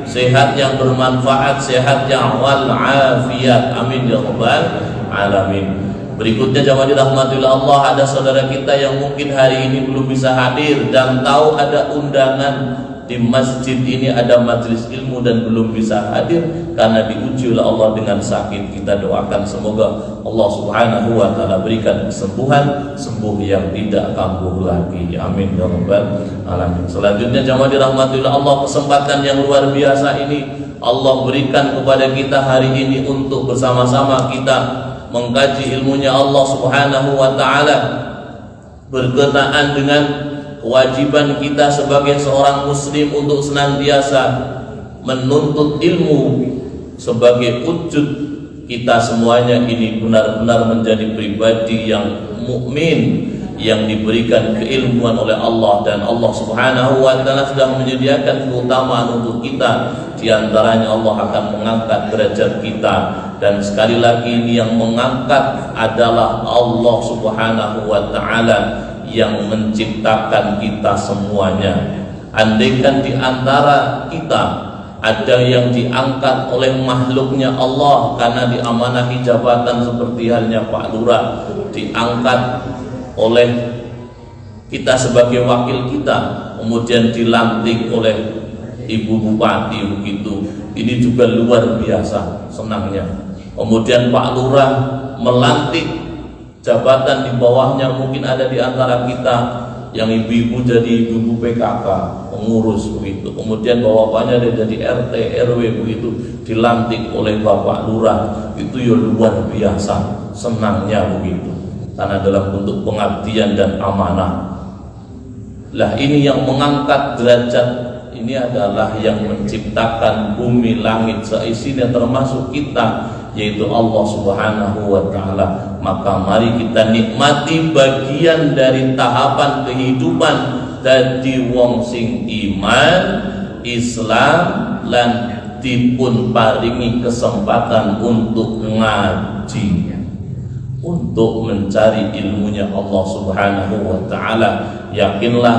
sehat yang bermanfaat, sehat yang walafiat. Amin ya rabbal alamin. Berikutnya jamaah dirahmati Allah, ada saudara kita yang mungkin hari ini belum bisa hadir dan tahu ada undangan di masjid ini, ada majelis ilmu dan belum bisa hadir karena diuji oleh Allah dengan sakit. Kita doakan semoga Allah Subhanahu wa taala berikan kesembuhan, sembuh yang tidak kambuh lagi. Amin ya rabbal alamin. Selanjutnya jamaah dirahmati Allah, kesempatan yang luar biasa ini Allah berikan kepada kita hari ini untuk bersama-sama kita mengkaji ilmunya Allah Subhanahu wa taala berkenaan dengan kewajiban kita sebagai seorang muslim untuk senantiasa menuntut ilmu sebagai wujud kita semuanya ini benar-benar menjadi pribadi yang mukmin yang diberikan keilmuan oleh Allah, dan Allah Subhanahu wa taala sudah menyediakan keutamaan untuk kita. Di antaranya Allah akan mengangkat derajat kita, dan sekali lagi ini yang mengangkat adalah Allah Subhanahu wa taala yang menciptakan kita semuanya. Andaikan di antara kita ada yang diangkat oleh makhluknya Allah karena diamanahi jabatan seperti halnya Pak Lurah, diangkat oleh kita sebagai wakil kita, kemudian dilantik oleh Ibu Bupati begitu, ini juga luar biasa senangnya. Kemudian Pak Lurah melantik jabatan di bawahnya, mungkin ada di antara kita yang ibu-ibu jadi ibu PKK, pengurus begitu. Kemudian bapaknya ada jadi RT, RW begitu, dilantik oleh Bapak Lurah, itu ya luar biasa senangnya begitu. Karena dalam bentuk pengabdian dan amanah. Lah ini yang mengangkat derajat ini adalah yang menciptakan bumi langit seisinya termasuk kita, yaitu Allah Subhanahu wa taala. Maka mari kita nikmati bagian dari tahapan kehidupan dadi wong sing iman, Islam lan dipun paringi kesempatan untuk ngaji, untuk mencari ilmunya Allah Subhanahu wa taala. Yakinlah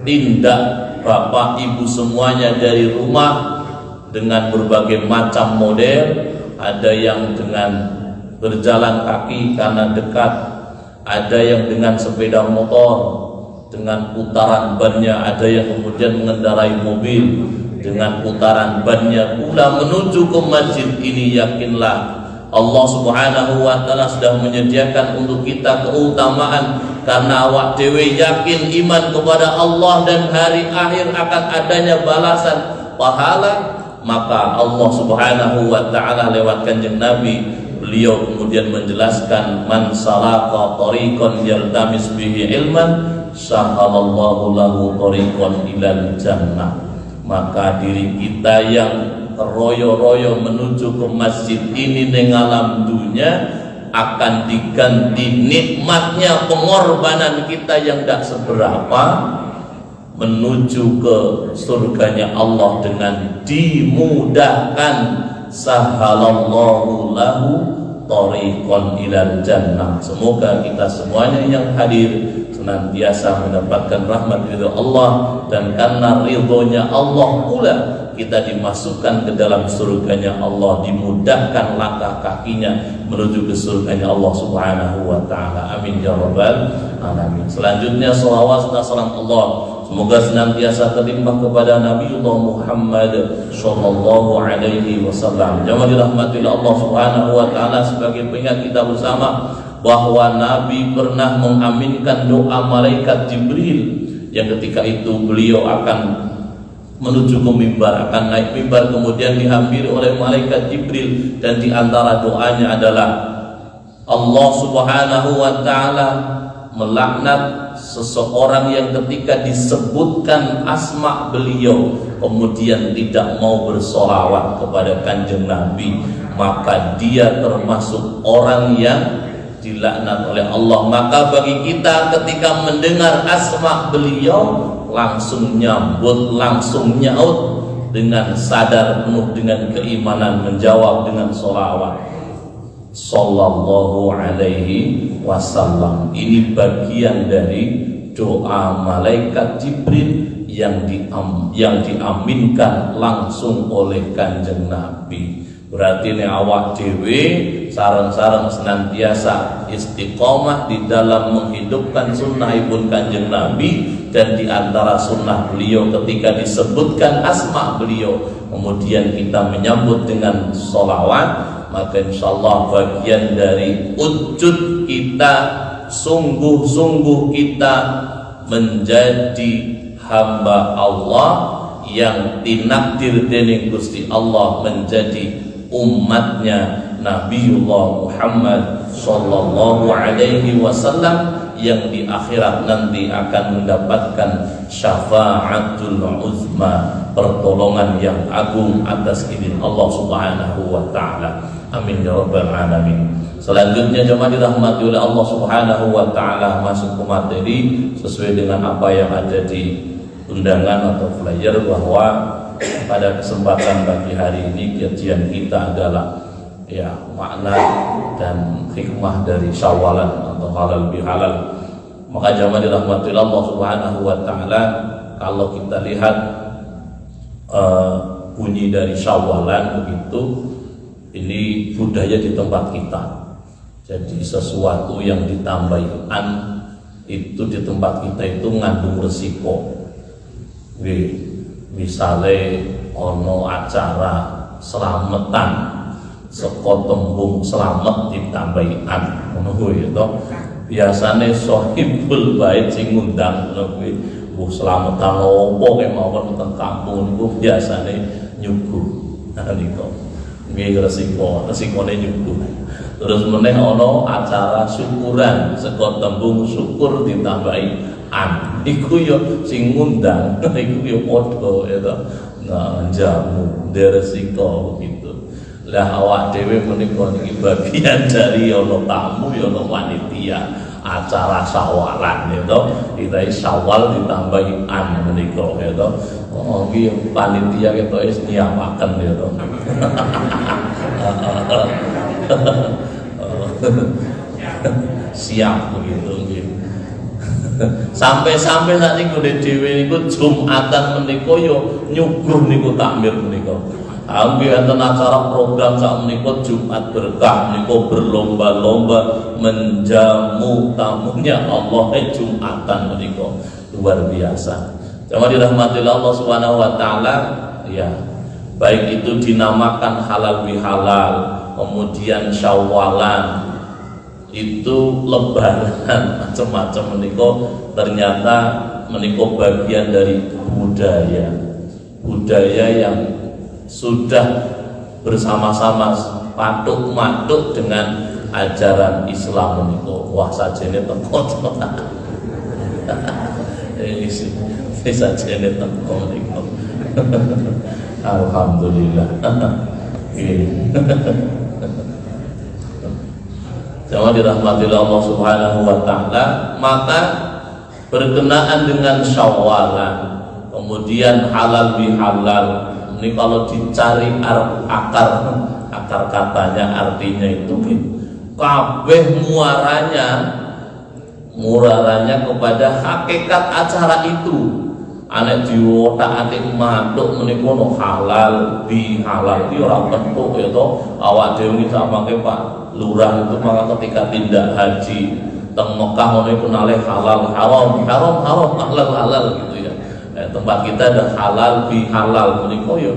tindak Bapak Ibu semuanya dari rumah dengan berbagai macam model, ada yang dengan berjalan kaki karena dekat, ada yang dengan sepeda motor, dengan putaran bannya, ada yang kemudian mengendarai mobil dengan putaran bannya pula menuju ke masjid ini. Yakinlah Allah Subhanahu wa taala sudah menyediakan untuk kita keutamaan, karena awak dewe yakin iman kepada Allah dan hari akhir akan adanya balasan pahala, maka Allah Subhanahu wa taala lewat kanjeng Nabi, beliau kemudian menjelaskan, man salaka tariqan yaltamis bihi ilman sahalallahu lahu tariqan ilal jannah. Maka diri kita yang royo-royo menuju ke masjid ini ning alam dunia akan diganti nikmatnya pengorbanan kita yang tidak seberapa menuju ke surganya Allah dengan dimudahkan, sahalallahu lahu tariqan ilal jannah. Semoga kita semuanya yang hadir senantiasa mendapatkan rahmat ridho Allah, dan karena ridhonya Allah pula kita dimasukkan ke dalam surganya Allah, dimudahkan langkah kakinya menuju ke surganya Allah Subhanahu wa taala. Amin ya rabbal alamin. Selanjutnya shalawat dan salam Allah semoga senantiasa terlimpah kepada Nabiullah Muhammad sallallahu alaihi wasallam. Jamaah dirahmati Allah Subhanahu wa taala, sebagai pengingat kita bersama bahwa Nabi pernah mengaminkan doa malaikat Jibril yang ketika itu beliau akan menuju ke mimbar, akan naik mimbar, kemudian dihampiri oleh malaikat Jibril, dan di antara doanya adalah Allah Subhanahu wa taala melaknat seseorang yang ketika disebutkan asma beliau kemudian tidak mau bersolawat kepada kanjeng Nabi, maka dia termasuk orang yang dilaknat oleh Allah. Maka bagi kita ketika mendengar asma beliau langsung nyambut, langsung nyaut dengan sadar penuh dengan keimanan, menjawab dengan sholawat sallallahu alaihi wasallam. Ini bagian dari doa malaikat Jibril yang diaminkan langsung oleh kanjeng Nabi. Berarti ini awak dewe sarang-sarang senantiasa istiqomah di dalam menghidupkan sunnah ibun kanjeng Nabi, dan di antara sunnah beliau ketika disebutkan asma beliau kemudian kita menyambut dengan sholawat, maka insyaallah bagian dari wujud kita, sungguh-sungguh kita menjadi hamba Allah yang tinakdir dening Gusti Allah menjadi umatnya Nabiullah Muhammad sallallahu alaihi wasallam, yang di akhirat nanti akan mendapatkan syafaatul uzma, pertolongan yang agung atas izin Allah Subhanahu wa taala. Amin ya rabbal alamin. Selanjutnya jemaah dirahmati oleh Allah Subhanahu wa taala, masuk ke materi sesuai dengan apa yang ada di undangan atau flyer, bahwa pada kesempatan pagi hari ini kajian kita adalah ya makna dan hikmah dari syawalan atau halal bihalal. Maka jamaah dirahmati Allah Subhanahu wa taala, kalau kita lihat bunyi dari syawalan begitu, ini budaya di tempat kita. Jadi sesuatu yang ditambahi an itu di tempat kita itu ngandung resiko. Misalnya ono acara selamatan saka tembung selamat ditambahi an, ngono kuwi to. Biasane sahibul bait sing ngundang ngono kuwi, selamatan opo kek mawon teng kampung niku biasane nyuguh. Nah niku nggih resikone nyuguh. Terus meneh ono acara syukuran saka tembung syukur ditambahi an, iku yo sing ngundang iku yo padha ya to. Nah, jamu deresiko begitu. Lah awak dhewe menika niki bagian dari ono tamu ya ono panitia acara sawalan ya to. Kita sawal ditambahi an menika ya to. Oh iki panitia ketok wis nyiapaken ya to. Siap begitu nggih. Sampai-sampai saat niku dhewe niku Jumatan menika yo nyuguh niku takmir menika. Nggih enten acara program sak menika Jumat berkah niku berlomba-lomba menjamu tamunya Allah Jumatan menika. luar biasa. Jamaah dirahmati Allah Subhanahu wa taala, ya. Baik itu dinamakan halal bihalal, kemudian Syawalan, itu lebaran macam-macam meniko ternyata meniko bagian dari budaya yang sudah bersama-sama patuk matuk dengan ajaran Islam meniko. Wah sajene teko ini sajene teko meniko. Alhamdulillah. Jamaah dirahmati Allah Subhanahu wa taala, maka berkenaan dengan Syawalan, kemudian halal bihalal, ini kalau dicari akar katanya artinya itu kabeh muaranya kepada hakikat acara itu. Anek diotak-atik matuk menika no halal bihalal iki ora pentuk ya to. Awak dhewe iki samangke Pak Lurah itu maka ketika tindak haji teng Mekah ngono iku nalih halal haram halal gitu ya. Tempat kita ada halal bihalal menika ya.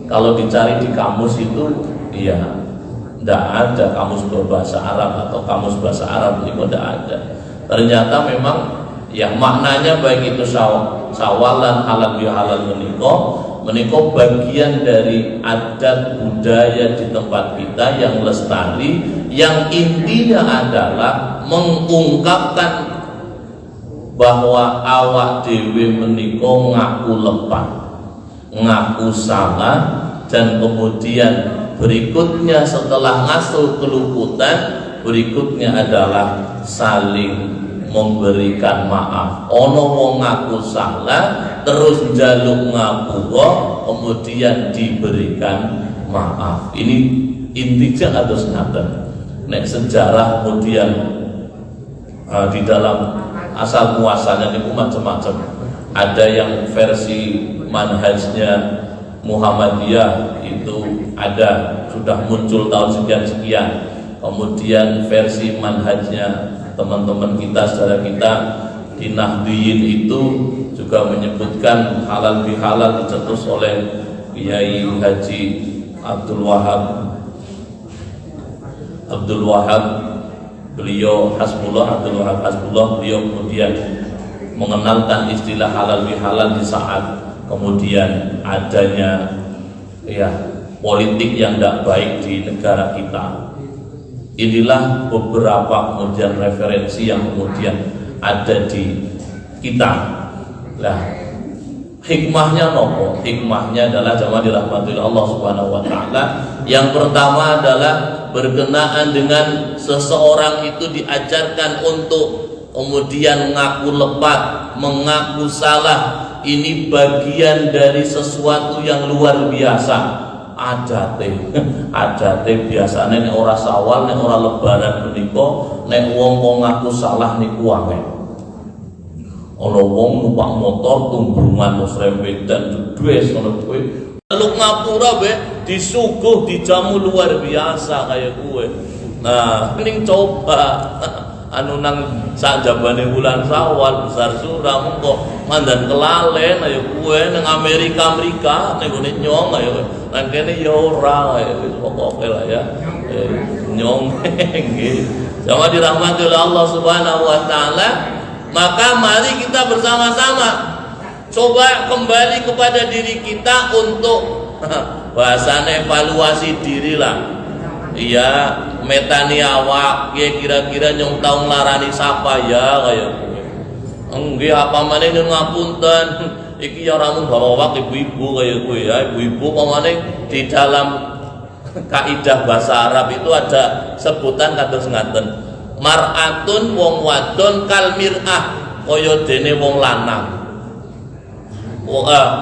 Kalau dicari di kamus itu iya ndak ada kamus berbahasa Arab atau kamus bahasa Arab menika ndak ada. Ternyata memang ya maknanya baik itu Syawalan halal bihalal menika bagian dari adat budaya di tempat kita yang lestari, yang intinya adalah mengungkapkan bahwa awak dewe menika ngaku lepat, ngaku salah, dan kemudian berikutnya setelah ngasuh keluputan, berikutnya adalah saling memberikan maaf. Ono wong ngaku salah terus njaluk ngapura kemudian diberikan maaf. Ini intinya harus ngaten. Nek sejarah kemudian di dalam asal muasalnya itu macam-macam. Ada yang versi manhajnya Muhammadiyah itu ada sudah muncul tahun sekian-sekian. Kemudian versi manhajnya teman-teman kita, saudara kita di Nahdiyin itu juga menyebutkan halal bihalal dicetus oleh Kiai Haji Abdul Wahab, beliau Hasbullah, beliau kemudian mengenalkan istilah halal bihalal di saat kemudian adanya ya politik yang tidak baik di negara kita. Inilah beberapa kemudian referensi yang kemudian ada di kita. Nah, hikmahnya nopo? Hikmahnya adalah jamaah dirahmati Allah Subhanahu wa taala. Yang pertama adalah berkenaan dengan seseorang itu diajarkan untuk kemudian mengaku lepat, mengaku salah. Ini bagian dari sesuatu yang luar biasa. Adate biasane nek ora Syawal, nek ora lebaran menika, nek wong ngaku salah niku angel. Ana wong numpak motor tumbrungan srempet dan jedhes ngono kuwi. Lu ngapura be disuguh dijamu luar biasa kaya kuwe. Nah, ning coba anu nang sak jabane bulan Syawal besar surah mengko mandan kelalen ayo kuwe nang Amerika ning gone nyong ayo nang kene ya ora ayo pokoke lah ya nyong nggih. Jamaah dirahmati oleh Allah Subhanahu wa taala, maka mari kita bersama-sama coba kembali kepada diri kita untuk bahasane evaluasi diri lah. Iya, metani awak, ya kira-kira nyong tau nglarani sapa ya kaya kowe. Nggih apa maneh nyuwun ngapunten. Iki ya ora mung bapak ibu-ibu kaya kowe ya, ibu-ibu pamane di dalam kaidah bahasa Arab itu ada sebutan kados ngaten. Mar'atun wong wadon kal mir'ah kaya dene wong lanang.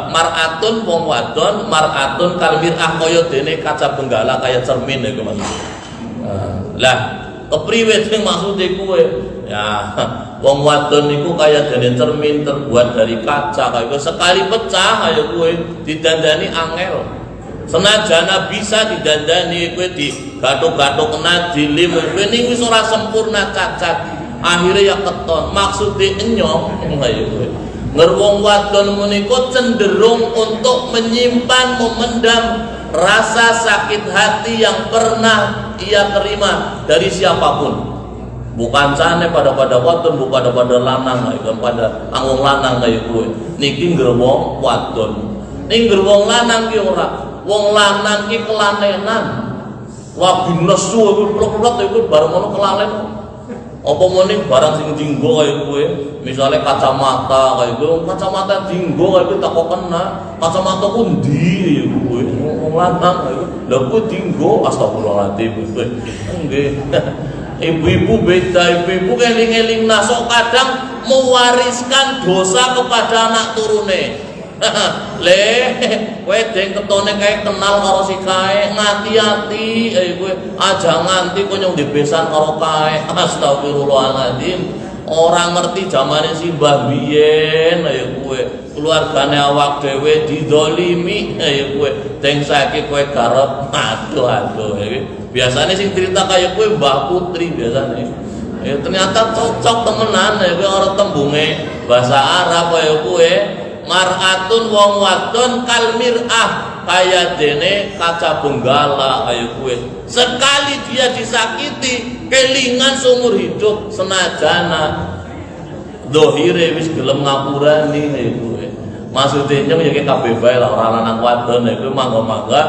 Mar'atun wong wadon, mar'atun kal mir'ah kaya dene kaca benggala kaya cermin iku Mas. Lah, kepriwe sing maksude kuwe? Ya, wong wadon niku kaya dene cermin terbuat dari kaca kaya sekali pecah kaya kuwe didandani angel. Senajana bisa didandani kowe di gathuk-gathuk kena dilim kowe ning wis ora sempurna cacat. akhirnya ya keton maksudnya enyong ngerwong wadon menika cenderung untuk menyimpan memendam rasa sakit hati yang pernah ia terima dari siapapun, bukan cane pada wadon, bukan pada lanang, bukan pada anggung lanang kayak gue niki ngerwong wadon. Ning wong lanang ki ora, wong lanang ki kelanenan. Wabi nesu iku plok-plok iku bareng ngono kelalen. Apa meneh barang sing dinggo kaya kowe, misale kacamata kaya kowe, kacamata dinggo kaya kowe tak kok kena. Kacamata ku ndi ya kowe? Wong lanang kaya kowe. Lah kowe dinggo astagfirullahaladzim kowe. Nggih. Ibu-ibu beda, ibu-ibu eling-eling nasok kadang mewariskan dosa kepada anak turune. Le, kowe deng ketone kae kenal karo si kae, ngati-ati kowe aja nganti kowe nyong dibesan karo kae. Astagfirullahaladzim. Orang ngerti zamane si Mbah biyen kowe keluargane awak dhewe didolimi kowe deng saiki kowe garep aduh biasane sing cerita kaya kowe Mbah Putri biasane ternyata cocok temenan kowe ora tembunge bahasa Arab kaya kowe mar'atun wong wadon kal mir'ah kaya dene kaca benggala kaya kowe sekali dia disakiti kelingan seumur hidup senajana dohire wis gelem ngapurani kaya kowe maksudnya ya kayak kabeh bae lah ora lanang wadon kowe mangga-mangga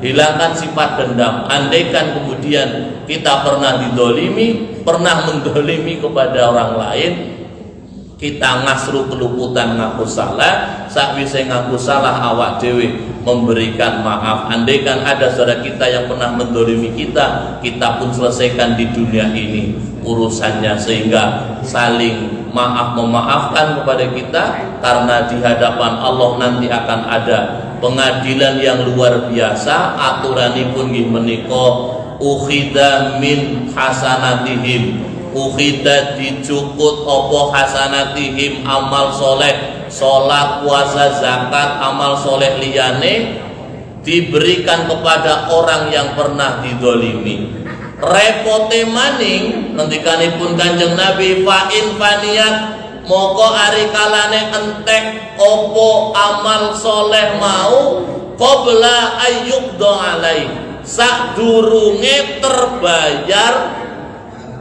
hilangkan sifat dendam. Andaikan kemudian kita pernah didolimi, pernah mendolimi kepada orang lain, kita ngasru keluputan ngaku salah, sakwise ngaku salah awak dewe memberikan maaf. Andaikan ada saudara kita yang pernah mendolimi kita, kita pun selesaikan di dunia ini urusannya sehingga saling maaf memaafkan kepada kita, karena di hadapan Allah nanti akan ada pengadilan yang luar biasa. Aturanipun nggih menika ukhida min hasanatihim, ukhida dicukut apa hasanatihim amal soleh, sholat, puasa, zakat, amal soleh liyane diberikan kepada orang yang pernah didolimi. Repote maning ngendikanipun Kanjeng Nabi fa'in faniyat moko ari kalane entek opo amal soleh mau qabla ayyuqda alai sadurunge terbayar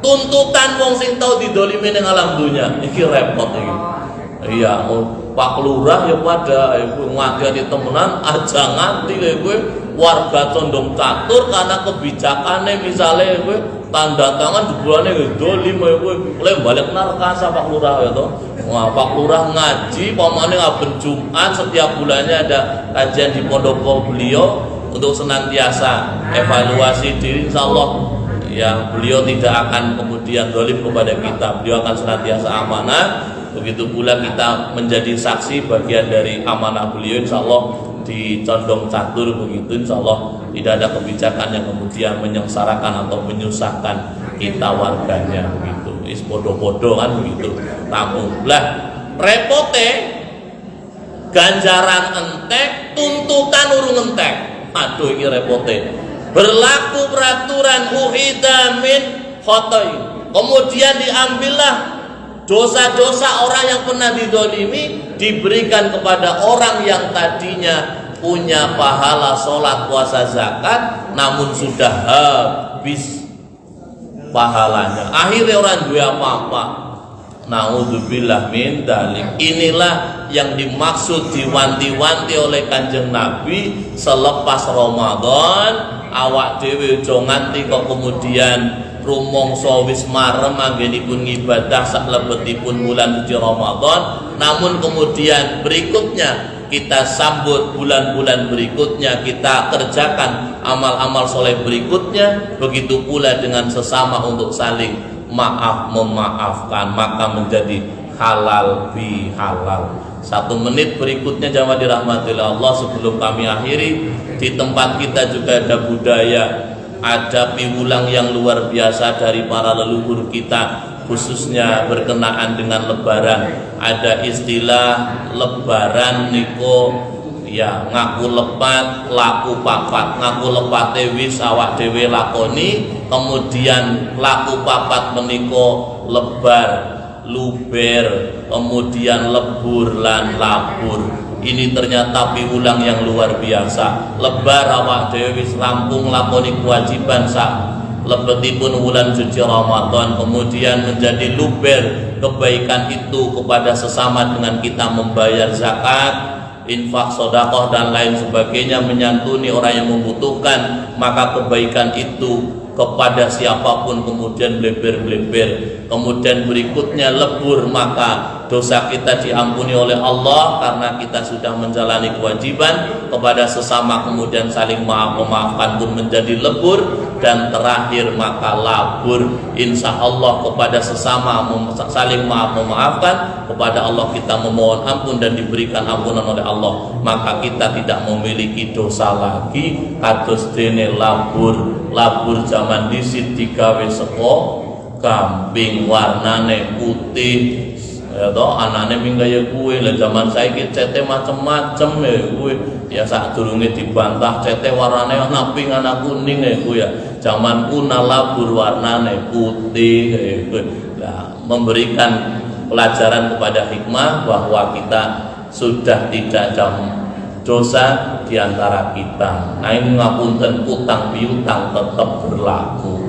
tuntutan wong sing tau didolimi ning alam dunya. Iki repot iki. Iya, Pak Lurah ya pada ngati-ati temenan aja nganti kowe warga condong catur karena kebijakannya misalnya kowe tanda tangan jebulane dolim kowe oleh balik narkasa Pak Lurah ya toh. Wah, Pak Lurah ngaji pamane ngaben Jumat setiap bulannya ada kajian di pondok beliau untuk senantiasa evaluasi diri, insyaallah ya beliau tidak akan kemudian dolim kepada kita, beliau akan senantiasa amanah. Begitu pula kita menjadi saksi bagian dari amanah beliau, insyaallah di condong catur begitu, insyaallah tidak ada kebijakan yang kemudian menyengsarakan atau menyusahkan kita warganya begitu. Is bodoh-bodoh kan begitu. Tamu lah repote ganjaran entek, tuntutan urung entek. Aduh ini repote. Berlaku peraturan uhida min khotoy. Kemudian diambillah dosa-dosa orang yang pernah didolimi diberikan kepada orang yang tadinya punya pahala sholat, puasa, zakat, namun sudah habis pahalanya. Akhirnya orang duwe apa-apa. Naudzubillah min dzalik. Inilah yang dimaksud diwanti-wanti oleh Kanjeng Nabi selepas Ramadan. Awak dhewe aja nganti kok kemudian rumangsa wis marem anggenipun ngibadah saklebetipun bulan suci Ramadan, namun kemudian berikutnya kita sambut bulan-bulan berikutnya, kita kerjakan amal-amal soleh berikutnya, begitu pula dengan sesama untuk saling maaf memaafkan, maka menjadi halal bi halal. 1 menit berikutnya jamaah dirahmati Allah sebelum kami akhiri, di tempat kita juga ada budaya, ada piwulang yang luar biasa dari para leluhur kita, khususnya berkenaan dengan lebaran. Ada istilah lebaran niko ya ngaku lepat laku papat, ngaku lepate wis awak dhewe lakoni, kemudian laku papat menika lebar luber, kemudian lebur lan labur. Ini ternyata piwulang yang luar biasa. Lebar awak dhewe wis rampung lakoni kewajiban sak lebetipun wulan suci Ramadan, kemudian menjadi luber kebaikan itu kepada sesama dengan kita membayar zakat, infak, sedekah dan lain sebagainya, menyantuni orang yang membutuhkan, maka kebaikan itu kepada siapapun kemudian bleber-bleber. Kemudian berikutnya lebur, maka dosa kita diampuni oleh Allah karena kita sudah menjalani kewajiban kepada sesama, kemudian saling memaafkan pun menjadi lebur. Dan terakhir maka labur, insya Allah kepada sesama saling memaafkan, kepada Allah kita memohon ampun dan diberikan ampunan oleh Allah, maka kita tidak memiliki dosa lagi. Kados dene labur zaman disit digawe saka kambing warnane putih ya toh, anane minggaya kuwe. Lah zaman saiki cete macem-macem ya kuwe, ya sadurunge dibantah cete warnane ana pink ana kuning ya kuwe ya. Zaman kuna labur warnane putih ya kuwe. Nah, memberikan pelajaran kepada hikmah bahwa kita sudah tidak dosa di antara kita. Nah ini ngapunten, utang piutang tetap berlaku.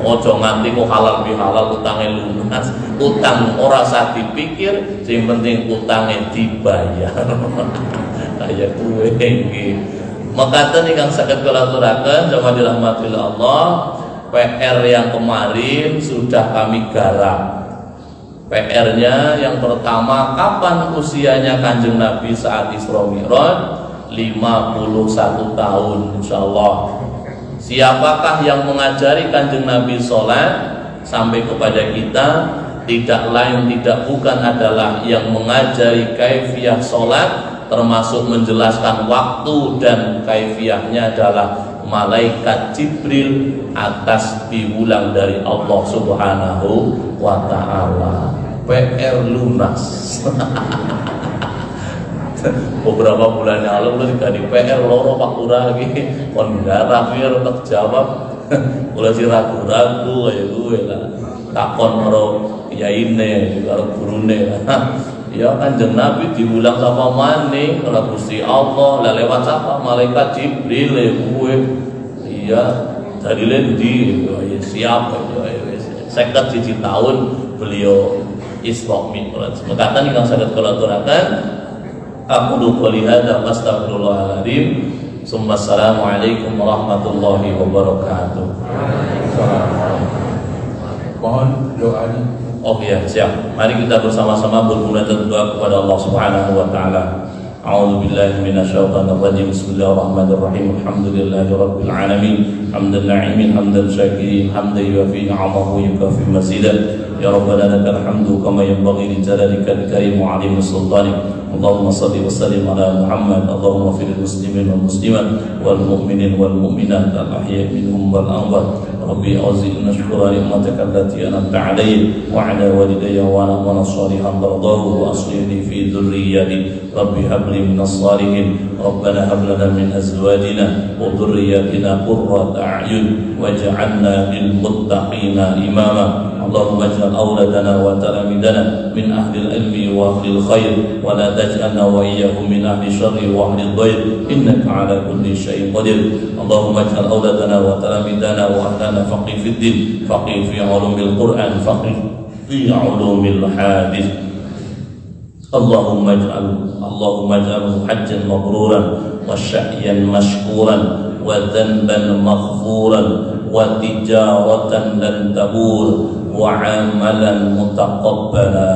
Ojo nganti kok halal bihalal utangnya lunas. Utang ora usah dipikir, sing penting utangnya dibayar. Kayak kuwe iki. Makaten ingkang saged kula aturaken jamaah dirahmati Allah, PR yang kemarin sudah kami garap. PR-nya yang pertama, kapan usianya Kanjeng Nabi saat Isra Mi'raj? 51 tahun insyaallah. Siapakah yang mengajari Kanjeng Nabi sholat sampai kepada kita? Tidak lain tidak bukan adalah yang mengajari kaifiyah sholat, termasuk menjelaskan waktu dan kaifiyahnya adalah malaikat Jibril atas piwulang dari Allah Subhanahu wa ta'ala. PR lunas. Beberapa bulan yang lalu udah di PR loro Pak Lurah lagi kon garap ya tak jawab. Kula sih ragu-ragu kaya gue lah. Takon karo yaine karo gurune lah. Ya Kanjeng Nabi diulang sama maning kalau Gusti Allah lah lewat apa malaikat Jibril ya gue. Iya dari lendi ya siap ya 51 tahun beliau Isra Mi'raj. Mekaten ingkang saged kula aturaken, aqulu qouli hadza astaghfirullahaladzim. Assalamualaikum warahmatullahi wabarakatuh. Mohon doanya. Oh ya, siap. Mari kita bersama-sama bermunajat doa kepada Allah Subhanahu wa taala. A'udzu billahi minasyaitonir rajim. Bismillahirrahmanirrahim. Alhamdulillahirabbil alamin. Hamdan na'imin, hamdan syakirin, hamdan yuwafi ni'amahu yukafi mazidah. Ya Rabbana lakal hamdu kama yanbaghi li jalalikal karim wa 'azimi sultanik. Allahumma salli wa sallim ala Muhammad. Allahumma fil muslimin wal muslimat wal mu'minin wal mu'minat al ahya'i minhum wal amwat. Rabbi auzi'ni ashkura ni'mataka allati an'amta 'alayya wa 'ala walidayya wa ana salihan tardahu wa aslihni fi dhurriyyati. Rabbi hab li minas salihin. Rabbana hab lana min azwajina wa dhurriyyatina qurrata a'yun waj'alna lil muttaqina imama. Allahumma ij'al awladana wa talamidana min ahli al-ilmi wa ahli al-khair wa la taj'alna wa iyyahum min ahli syarri wa ahli al-dhair innaka ala kulli syai'in qadir. Allahumma ij'al awladana wa talamidana wa ahlana faqih fid din, faqih fi ulumil Qur'an, faqih fi ulumil hadis. Allahumma ij'al hajjan mabruran wa sya'yan mashkuran wa dhanban maghfuran wa tijaratan lan tabur wa amalan mutaqabbala.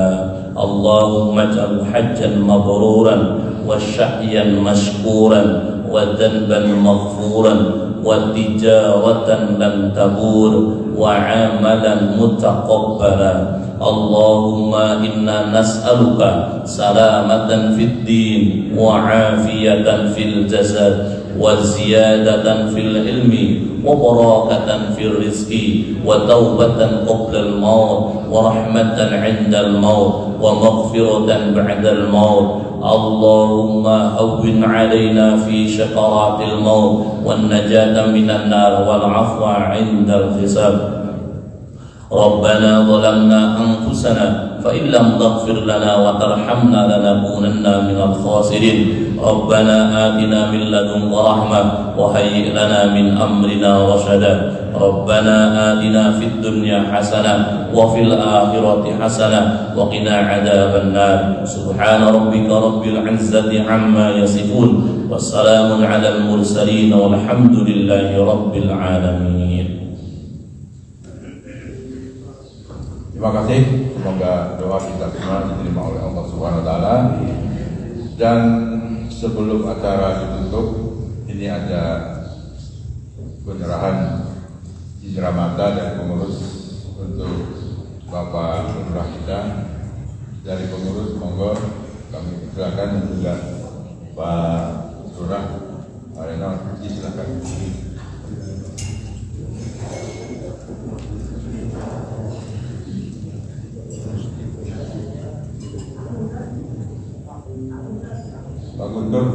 Allahumma ij'al hajjan mabruran wa sya'yan mashkuran wa dhanban maghfuran wa tijaratan lan tabur wa amalan mutaqabbala. Allahumma inna nas'aluka salamatan fid din wa afiyatan fil jasad wa ziyadatan fil ilmi وبركة في الرزق وتوبة قبل الموت ورحمة عند الموت ومغفرة بعد الموت. اللهم هون علينا في شكرات الموت والنجاة من النار والعفو عند الحساب. ربنا ظلمنا أنفسنا فإن لم تغفر لنا وترحمنا لنكونن من الخاسرين. ربنا آتنا من لدنك رحمة وهيئ لنا من أمرنا رشدا. ربنا آتنا في الدنيا حسنة وفي الآخرة حسنة وقنا عذاب النار. سبحان ربك رب العزة عما يصفون والسلام على المرسلين والحمد لله رب العالمين. Terima kasih, semoga doa kita semua diterima oleh Allah Subhanahu wa taala. Dan sebelum acara ditutup, ini ada penyerahan cindera mata dari pengurus untuk Bapak Lurah kita. Dari pengurus, monggo kami persilakan, dan juga Pak Lurah Renal, silakan. Pak Guntur,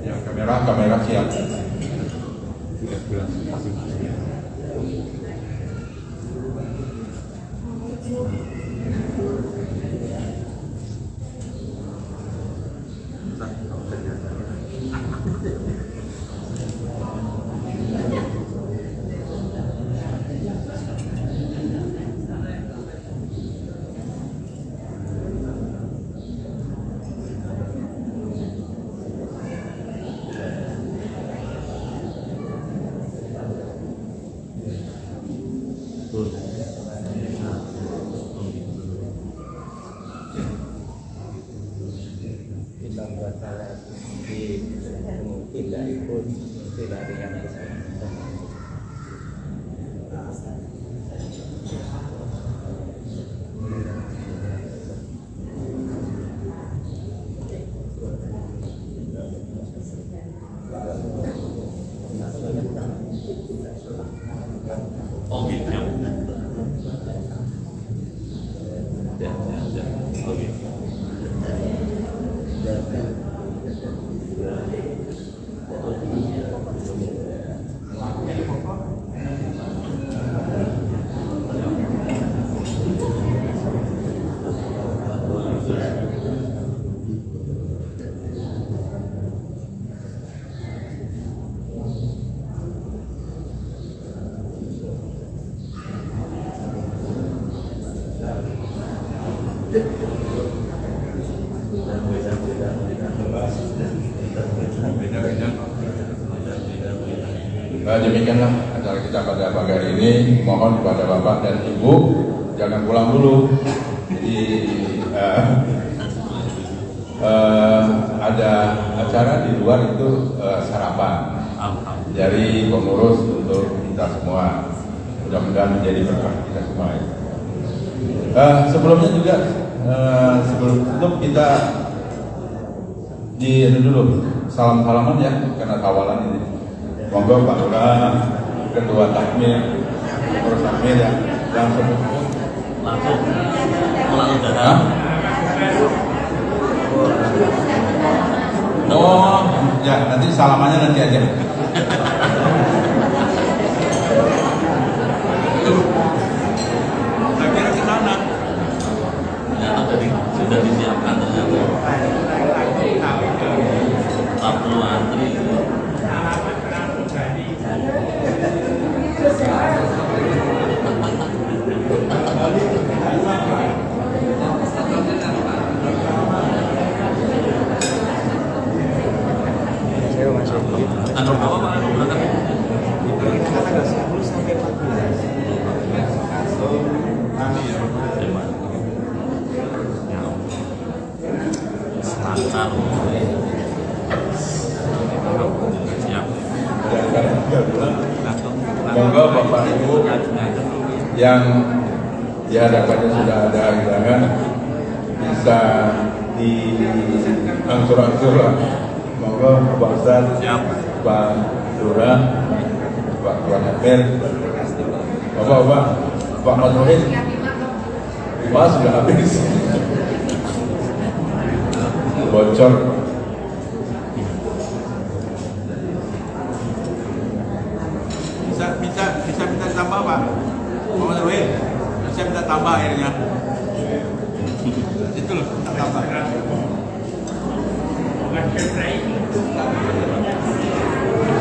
ya, kamera siap. Demikianlah acara kita pada pagi hari ini. Mohon kepada Bapak dan Ibu jangan pulang dulu. Jadi ada acara di luar itu sarapan dari pengurus untuk kita semua. Mudah-mudahan menjadi berkah kita semua. Sebelumnya juga sebelum tutup kita di dulu salam-salaman ya, karena tawalan ini. Monggo Pak Lurah, Ketua Takmir, Pengurus Takmir ya, langsung dana. Oh, ya nanti salamannya nanti aja. Saya kira ke sana. Ya, tadi sudah disiapkan ternyata. Tak perlu antri. Anu apa Pak? Anu berangkat? Tanggal 10 sampai 14. Lancar. Siap. Monggo Bapak Ibu yang di hadapannya sudah ada hidangan bisa diangsur-angsur lah Monggo Pak Ustaz, Pak Lurah, Pak Tuan Amir, Bapak, Pak Mas Pak sudah habis. Bocor. Bisa minta tambah Pak Muhammad Rohil, bisa minta tambah airnya itu loh, tambah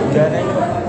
Jangan